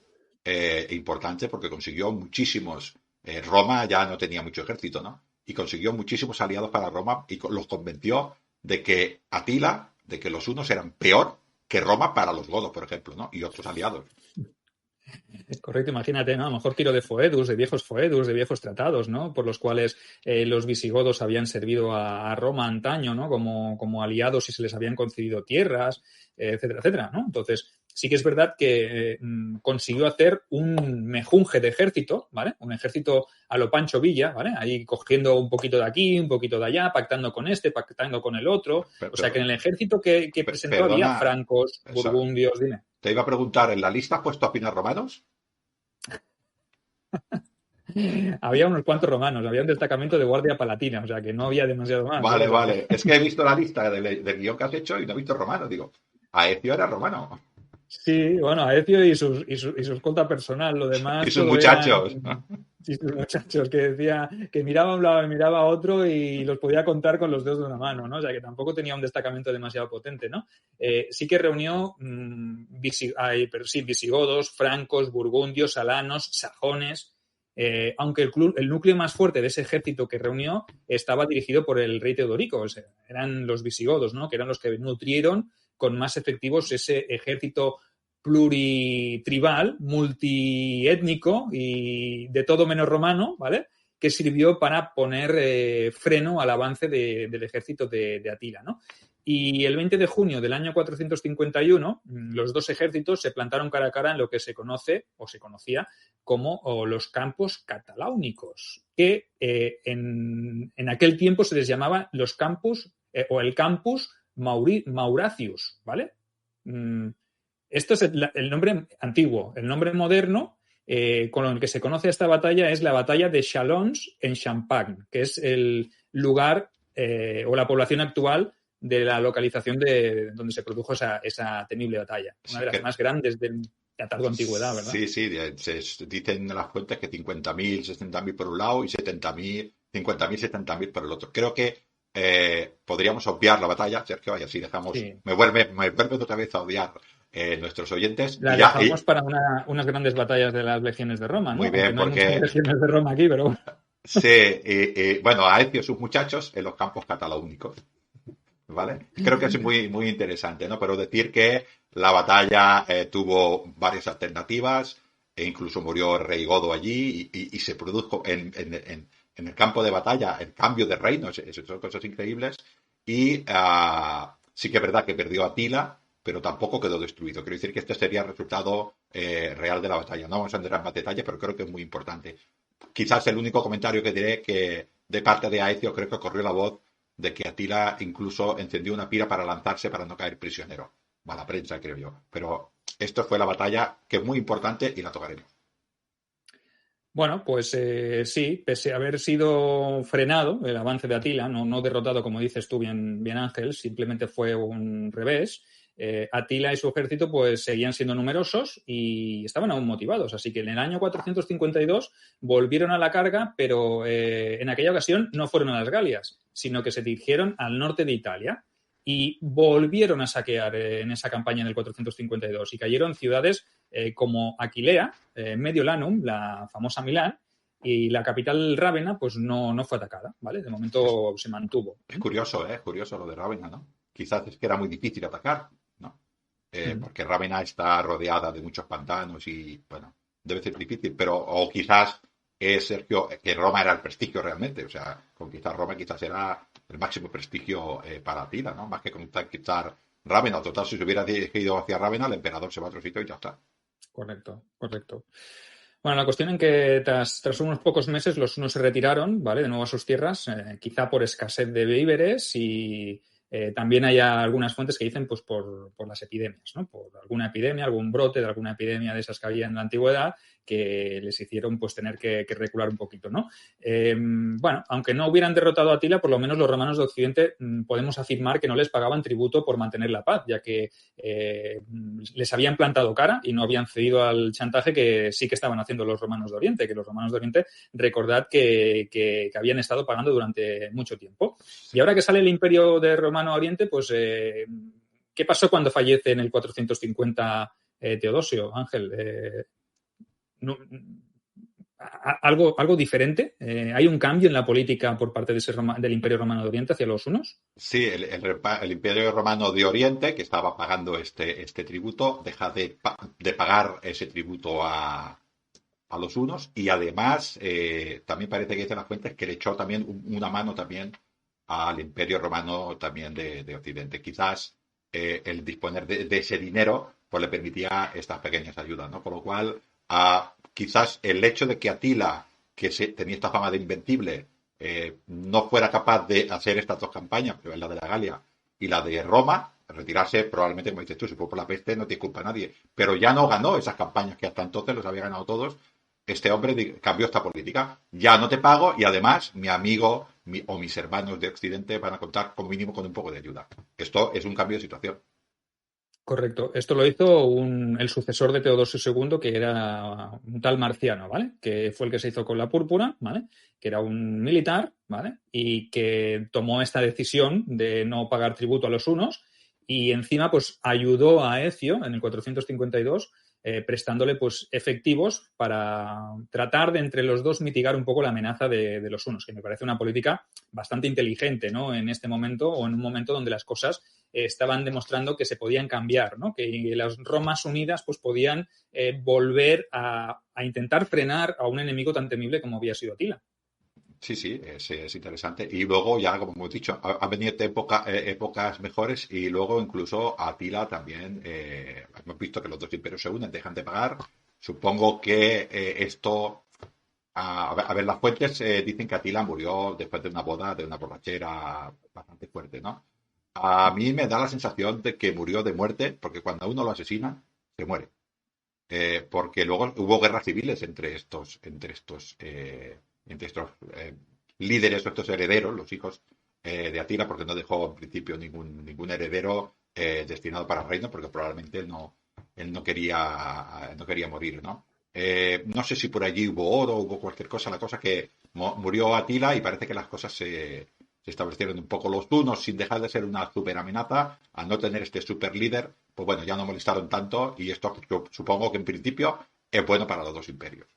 importante porque consiguió muchísimos. Roma ya no tenía mucho ejército, ¿no? Y consiguió muchísimos aliados para Roma y los convenció de que Atila, de que los hunos eran peor que Roma para los godos, por ejemplo, ¿no? Y otros aliados. Correcto, imagínate, ¿no? A lo mejor tiro de foedus, de viejos tratados, ¿no? Por los cuales los visigodos habían servido a Roma antaño, ¿no? Como aliados y se les habían concedido tierras, etcétera, etcétera, ¿no? Entonces, sí que es verdad que consiguió hacer un mejunje de ejército, ¿vale? Un ejército a lo Pancho Villa, ¿vale? Ahí cogiendo un poquito de aquí, un poquito de allá, pactando con este, pactando con el otro. O sea, que en el ejército que presentó había francos, burgundios, dime. Te iba a preguntar, ¿en la lista has puesto a pinas romanos? Había unos cuantos romanos, había un destacamento de guardia palatina, o sea que no había demasiado más. Vale. Es que he visto la lista del guión que has hecho y no he visto romanos. Digo, Aecio era romano. Sí, bueno, Aecio y su escolta personal, lo demás. Y sus muchachos. Y sus muchachos, que decía que miraba a un lado y miraba a otro y los podía contar con los dedos de una mano, ¿no? O sea que tampoco tenía un destacamento demasiado potente, ¿no? Sí que reunió visigodos, francos, burgundios, alanos, sajones. Aunque el núcleo más fuerte de ese ejército que reunió estaba dirigido por el rey Teodorico, o sea, eran los visigodos, ¿no? Que eran los que nutrieron con más efectivos ese ejército pluritribal, multiétnico y de todo menos romano, ¿vale? Que sirvió para poner freno al avance del ejército de Atila, ¿no? Y el 20 de junio del año 451, los dos ejércitos se plantaron cara a cara en lo que se conoce o se conocía como los campos cataláunicos, que en aquel tiempo se les llamaba los campus o el campus Mauracius, ¿vale? Esto es el nombre antiguo. El nombre moderno con el que se conoce esta batalla es la batalla de Chalons en Champagne, que es el lugar o la población actual de la localización de donde se produjo esa temible batalla. Una de las más grandes de la tardo antigüedad, ¿verdad? Sí, se dicen en las fuentes que 50.000, 60.000 por un lado y 50.000, 70.000 por el otro. Creo que podríamos obviar la batalla, Sergio, y así dejamos. Sí. Me vuelve otra vez a obviar nuestros oyentes. La dejamos para unas grandes batallas de las legiones de Roma, ¿no? Muy bien, porque no hay muchas legiones de Roma aquí, pero bueno, Aecio y sus muchachos en los campos catalaúnicos, ¿vale? Creo que es muy, muy interesante, ¿no? Pero decir que la batalla tuvo varias alternativas e incluso murió el rey Godo allí y se produjo en el campo de batalla el cambio de reinos, son cosas increíbles y sí que es verdad que perdió Atila, pero tampoco quedó destruido. Quiero decir que este sería el resultado real de la batalla. No vamos a entrar en más detalles, pero creo que es muy importante. Quizás el único comentario que diré que de parte de Aecio creo que corrió la voz de que Atila incluso encendió una pira para lanzarse para no caer prisionero. Mala prensa, creo yo. Pero esto fue la batalla que es muy importante y la tocaremos. Bueno, pues sí, pese a haber sido frenado el avance de Atila, no derrotado, como dices tú bien Ángel, simplemente fue un revés. Atila y su ejército pues seguían siendo numerosos y estaban aún motivados. Así que en el año 452 volvieron a la carga, pero en aquella ocasión no fueron a las Galias, sino que se dirigieron al norte de Italia y volvieron a saquear en esa campaña en el 452 y cayeron ciudades como Aquilea, Mediolanum, la famosa Milán, y la capital Rávena pues no fue atacada, ¿vale? De momento se mantuvo. Es curioso lo de Rávena, ¿no? Quizás es que era muy difícil atacar, ¿no? Porque Rávena está rodeada de muchos pantanos y, bueno, debe ser difícil, pero o quizás Sergio, que Roma era el prestigio realmente, o sea, conquistar Roma quizás era el máximo prestigio para Atila, ¿no? Más que conquistar Rávena. Total, si se hubiera dirigido hacia Rávena, el emperador se va a otro sitio y ya está. Correcto. Bueno, la cuestión en que tras unos pocos meses los hunos se retiraron, ¿vale? De nuevo a sus tierras, quizá por escasez de víveres y también hay algunas fuentes que dicen pues por las epidemias, ¿no? Por alguna epidemia, algún brote de alguna epidemia de esas que había en la antigüedad que les hicieron pues tener que recular un poquito, ¿no? Bueno, aunque no hubieran derrotado a Atila, por lo menos los romanos de Occidente podemos afirmar que no les pagaban tributo por mantener la paz, ya que les habían plantado cara y no habían cedido al chantaje que sí que estaban haciendo los romanos de Oriente, que los romanos de Oriente, recordad que habían estado pagando durante mucho tiempo. Y ahora que sale el Imperio de Romano a Oriente, pues ¿qué pasó cuando fallece en el 450 Teodosio, Ángel? ¿Algo diferente? ¿Hay un cambio en la política por parte del Imperio Romano de Oriente hacia los hunos? Sí, el Imperio Romano de Oriente, que estaba pagando este tributo, deja de pagar ese tributo a los hunos y además también parece que dicen las fuentes que le echó también una mano también al Imperio Romano también de Occidente. Quizás el disponer de ese dinero pues le permitía estas pequeñas ayudas, ¿no? Por lo cual quizás el hecho de que Atila, que tenía esta fama de invencible, no fuera capaz de hacer estas dos campañas, la de la Galia y la de Roma, retirarse probablemente, como dices tú, si fue por la peste no tiene culpa nadie, pero ya no ganó esas campañas que hasta entonces los había ganado todos. Este hombre cambió esta política, ya no te pago y además mi amigo o mis hermanos de Occidente van a contar como mínimo con un poco de ayuda. Esto es un cambio de situación. Correcto. Esto lo hizo el sucesor de Teodosio II, que era un tal Marciano, ¿vale? Que fue el que se hizo con la púrpura, ¿vale? Que era un militar, ¿vale? Y que tomó esta decisión de no pagar tributo a los hunos y encima pues ayudó a Ecio en el 452 prestándole pues efectivos para tratar de entre los dos mitigar un poco la amenaza de los hunos, que me parece una política bastante inteligente, ¿no? En este momento o en un momento donde las cosas estaban demostrando que se podían cambiar, ¿no? Que las Romas unidas pues podían volver a intentar frenar a un enemigo tan temible como había sido Atila. Sí, es interesante. Y luego ya, como hemos dicho, han venido épocas mejores y luego incluso a Atila también hemos visto que los dos imperios se unen, dejan de pagar. Supongo que esto... A ver, las fuentes dicen que Atila murió después de una boda, de una borrachera bastante fuerte, ¿no? A mí me da la sensación de que murió de muerte, porque cuando a uno lo asesinan, se muere. Porque luego hubo guerras civiles entre estos líderes o estos herederos, los hijos de Atila, porque no dejó en principio ningún heredero destinado para el reino, porque probablemente él no quería morir, ¿no? No sé si por allí hubo oro, hubo cualquier cosa, la cosa que murió Atila y parece que las cosas se establecieron un poco los hunos sin dejar de ser una super amenaza, al no tener este super líder, pues bueno, ya no molestaron tanto y esto yo supongo que en principio es bueno para los dos imperios.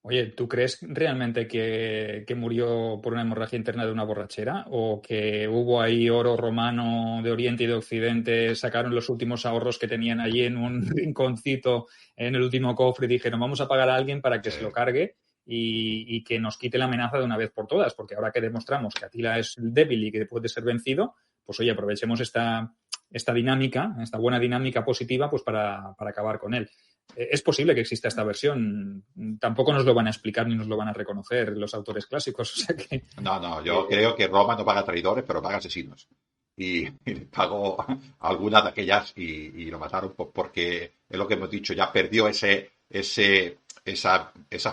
Oye, ¿tú crees realmente que murió por una hemorragia interna de una borrachera? ¿O que hubo ahí oro romano de Oriente y de Occidente, sacaron los últimos ahorros que tenían allí en un rinconcito en el último cofre y dijeron, vamos a pagar a alguien para que se lo cargue y que nos quite la amenaza de una vez por todas? Porque ahora que demostramos que Atila es débil y que puede ser vencido, pues oye, aprovechemos esta dinámica, esta buena dinámica positiva, pues para acabar con él. Es posible que exista esta versión. Tampoco nos lo van a explicar ni nos lo van a reconocer los autores clásicos. O sea que, No, yo creo que Roma no paga traidores, pero paga asesinos. Y pagó algunas de aquellas y lo mataron porque es lo que hemos dicho, ya perdió esa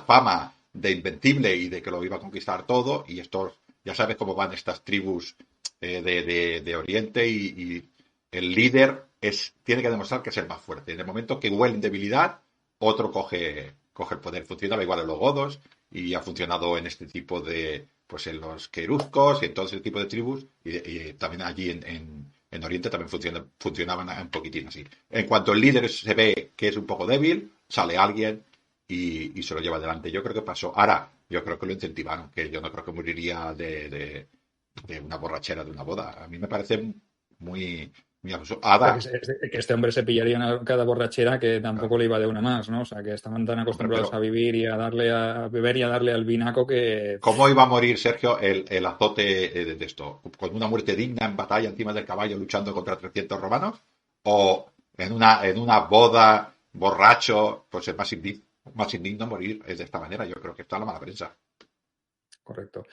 fama de invencible y de que lo iba a conquistar todo. Y estos, ya sabes cómo van estas tribus de Oriente y el líder tiene que demostrar que es el más fuerte. En el momento que huelen debilidad, otro coge el poder. Funcionaba igual en los godos y ha funcionado en este tipo de, pues en los queruzcos y en todo ese tipo de tribus y también allí en Oriente también funcionaban un poquitín así. En cuanto el líder se ve que es un poco débil, sale alguien y se lo lleva adelante. Yo creo que pasó. Ahora, yo creo que lo incentivaron, que yo no creo que moriría de una borrachera de una boda. A mí me parece muy absurdo. que este hombre se pillaría cada borrachera que tampoco le iba de una más, ¿no? O sea, que estaban tan acostumbrados a vivir y a beber y a darle al vinaco que... ¿Cómo iba a morir, Sergio, el azote de esto? ¿Con una muerte digna en batalla encima del caballo luchando contra 300 romanos? ¿O en una boda borracho? Pues es más indigno morir de esta manera. Yo creo que está la mala prensa. Correcto.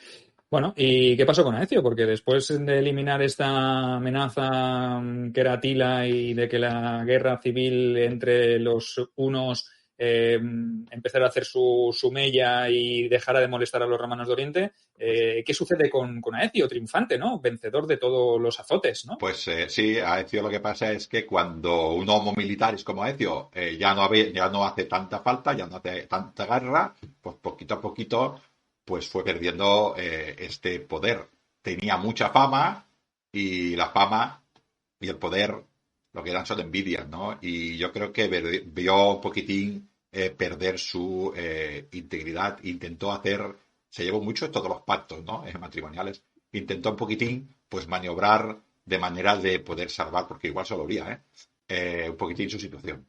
Bueno, ¿y qué pasó con Aecio? Porque después de eliminar esta amenaza que era Atila y de que la guerra civil entre los hunos empezara a hacer su mella y dejara de molestar a los romanos de Oriente, ¿qué sucede con Aecio? Triunfante, ¿no? Vencedor de todos los azotes, ¿no? Pues sí, Aecio lo que pasa es que cuando un homo militar es como Aecio ya no hace tanta falta, ya no hace tanta guerra, pues poquito a poquito pues fue perdiendo este poder. Tenía mucha fama y la fama y el poder lo que eran son envidias, ¿no? Y yo creo que vio un poquitín perder su integridad. Se llevó mucho en todos los pactos, ¿no? Matrimoniales. Intentó un poquitín, pues maniobrar de manera de poder salvar, porque igual solo habría, un poquitín su situación.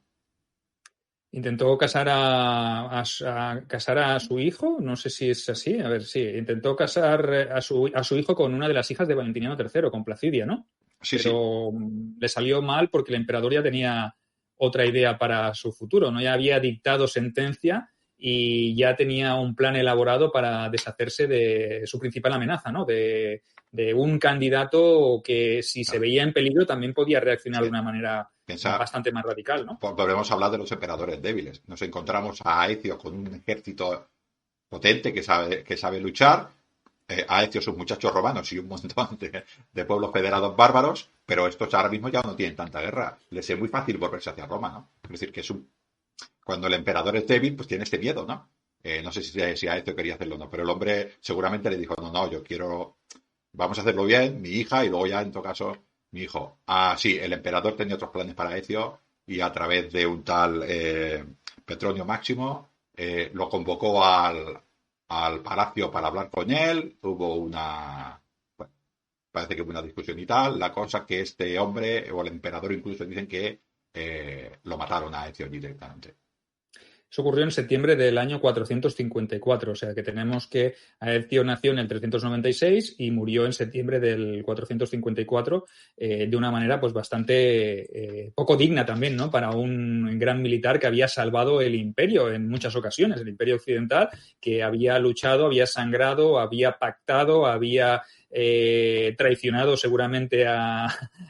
Intentó casar a su hijo, no sé si es así, a ver, sí, intentó casar a su hijo con una de las hijas de Valentiniano III, con Placidia, ¿no? Sí, pero le salió mal porque el emperador ya tenía otra idea para su futuro, ¿no? Ya había dictado sentencia y ya tenía un plan elaborado para deshacerse de su principal amenaza, ¿no? De un candidato que si se veía en peligro también podía reaccionar de una manera bastante más radical, ¿no? Volvemos a hablar de los emperadores débiles. Nos encontramos a Aecio con un ejército potente que sabe luchar, Aecio sus muchachos romanos y un montón de pueblos federados bárbaros, pero estos ahora mismo ya no tienen tanta guerra. Les es muy fácil volverse hacia Roma, ¿no? Es decir, que cuando el emperador es débil, pues tiene este miedo, ¿no? No sé si Aecio quería hacerlo o no, pero el hombre seguramente le dijo, no, yo vamos a hacerlo bien, mi hija, y luego ya en todo caso mi hijo. Sí, el emperador tenía otros planes para Aecio y a través de un tal Petronio Máximo lo convocó al palacio para hablar con él. Hubo parece que hubo una discusión y tal. La cosa que este hombre, o el emperador incluso, dicen que lo mataron a Aecio directamente. Eso ocurrió en septiembre del año 454, o sea que tenemos que Aecio nació en el 396 y murió en septiembre del 454 de una manera pues bastante poco digna también, ¿no? Para un gran militar que había salvado el imperio en muchas ocasiones, el imperio occidental, que había luchado, había sangrado, había pactado, había traicionado seguramente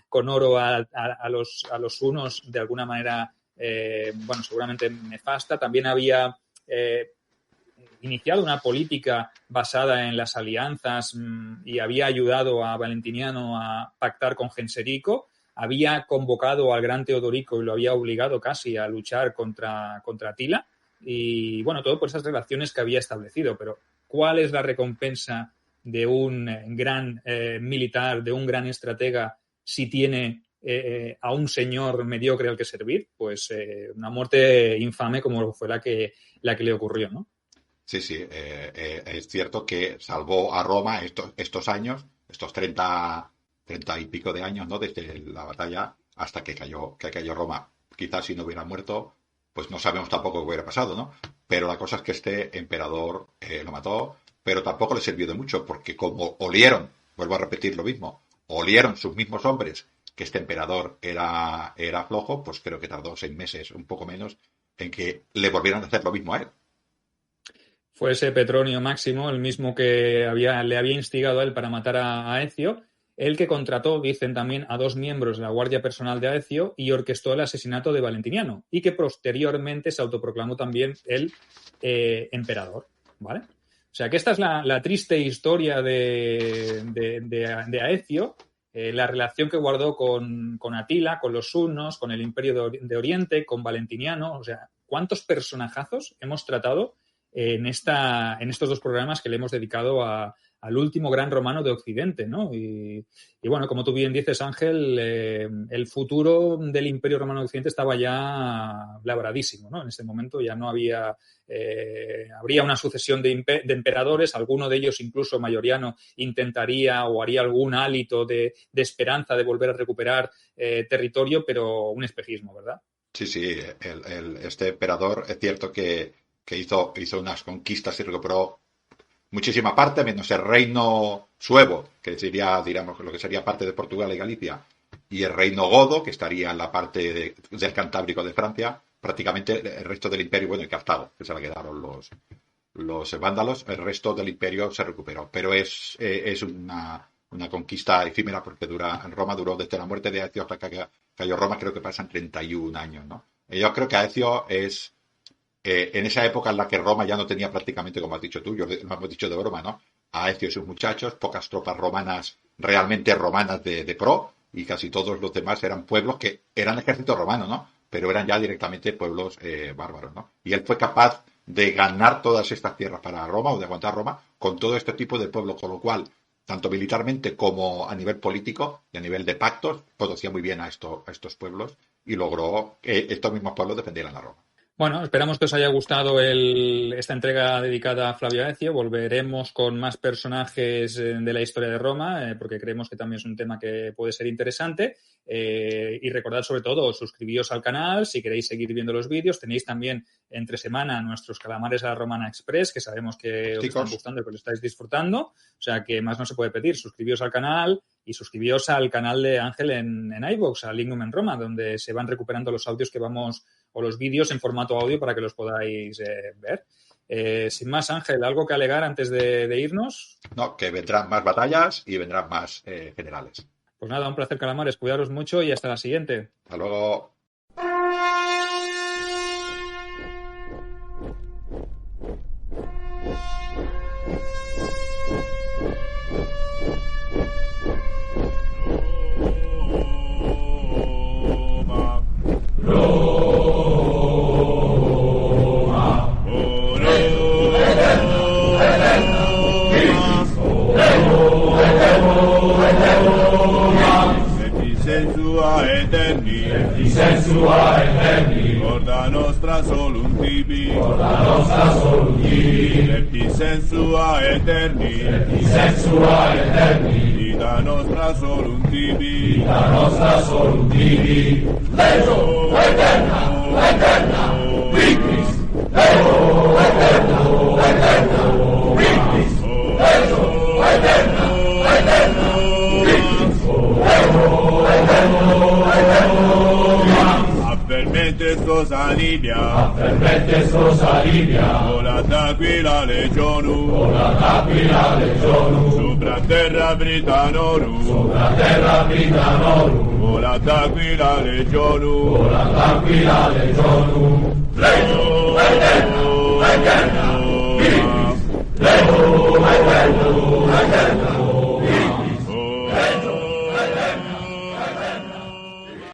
con oro a los hunos de alguna manera. Seguramente nefasta. También había iniciado una política basada en las alianzas y había ayudado a Valentiniano a pactar con Genserico. Había convocado al gran Teodorico y lo había obligado casi a luchar contra Atila. Y bueno, todo por esas relaciones que había establecido. Pero ¿cuál es la recompensa de un gran militar, de un gran estratega, si tiene a un señor mediocre al que servir? Pues una muerte infame como fue la que le ocurrió, ¿no? Sí, es cierto que salvó a Roma estos años, estos 30 y pico de años, ¿no? Desde la batalla hasta que cayó Roma. Quizás si no hubiera muerto, pues no sabemos tampoco qué hubiera pasado, ¿no? Pero la cosa es que este emperador lo mató, pero tampoco le sirvió de mucho, porque como olieron, vuelvo a repetir lo mismo, olieron sus mismos hombres que este emperador era flojo, pues creo que tardó 6 meses, un poco menos, en que le volvieran a hacer lo mismo a él. Fue ese Petronio Máximo, el mismo que le había instigado a él para matar a Aecio, el que contrató, dicen también, a 2 miembros de la guardia personal de Aecio y orquestó el asesinato de Valentiniano, y que posteriormente se autoproclamó también el emperador, ¿vale? O sea que esta es la triste historia de Aecio, la relación que guardó con Atila, con los hunos, con el Imperio de Oriente, con Valentiniano. O sea, ¿cuántos personajazos hemos tratado en estos 2 programas que le hemos dedicado al último gran romano de Occidente, ¿no? Y bueno, como tú bien dices, Ángel, el futuro del Imperio Romano de Occidente estaba ya labradísimo, ¿no? En ese momento ya no habría una sucesión de emperadores, alguno de ellos, incluso Mayoriano, intentaría o haría algún hálito de esperanza de volver a recuperar territorio, pero un espejismo, ¿verdad? Sí, este emperador es cierto que hizo unas conquistas y recuperó muchísima parte, menos el reino suevo, que sería, digamos, lo que sería parte de Portugal y Galicia, y el reino godo, que estaría en la parte del Cantábrico de Francia. Prácticamente el resto del imperio, bueno, y Cartago, que se la quedaron los vándalos, el resto del imperio se recuperó. Pero es una conquista efímera, porque Roma duró desde la muerte de Aecio hasta que cayó Roma, creo que pasan 31 años, ¿no? Yo creo que Aecio es... en esa época en la que Roma ya no tenía prácticamente, como has dicho tú, lo hemos dicho de broma, ¿no? Aecio y sus muchachos, pocas tropas romanas, realmente romanas de pro, y casi todos los demás eran pueblos que eran ejército romano, ¿no? Pero eran ya directamente pueblos bárbaros, ¿no? Y él fue capaz de ganar todas estas tierras para Roma, o de aguantar Roma, con todo este tipo de pueblos, con lo cual, tanto militarmente como a nivel político y a nivel de pactos, conocía muy bien a estos pueblos y logró que estos mismos pueblos defendieran a Roma. Bueno, esperamos que os haya gustado esta entrega dedicada a Flavio Aecio. Volveremos con más personajes de la historia de Roma, porque creemos que también es un tema que puede ser interesante. Y recordad, sobre todo, suscribíos al canal si queréis seguir viendo los vídeos. Tenéis también entre semana nuestros calamares a la Romana Express, que sabemos que os están gustando y que os estáis disfrutando. O sea que más no se puede pedir. Suscribíos al canal y suscribíos al canal de Ángel en iVoox, a Lignum en Roma, donde se van recuperando los audios que vamos, o los vídeos en formato audio para que los podáis ver. Sin más, Ángel, ¿algo que alegar antes de irnos? No, que vendrán más batallas y vendrán más generales. Pues nada, un placer, calamares. Cuidaros mucho y hasta la siguiente. Hasta luego. Sensua eterni, orda nostra solum tibi, lepti sensua eterni, ida nostra solum tibi, Leo eterna, victis, Leo eterna, victis, Leo eterna, victis, Leo eterna. Fermentes cosa Libia, vola d'Aquila legionu, sopra terra Britanorum, vola d'Aquila legionu, Leo eterna,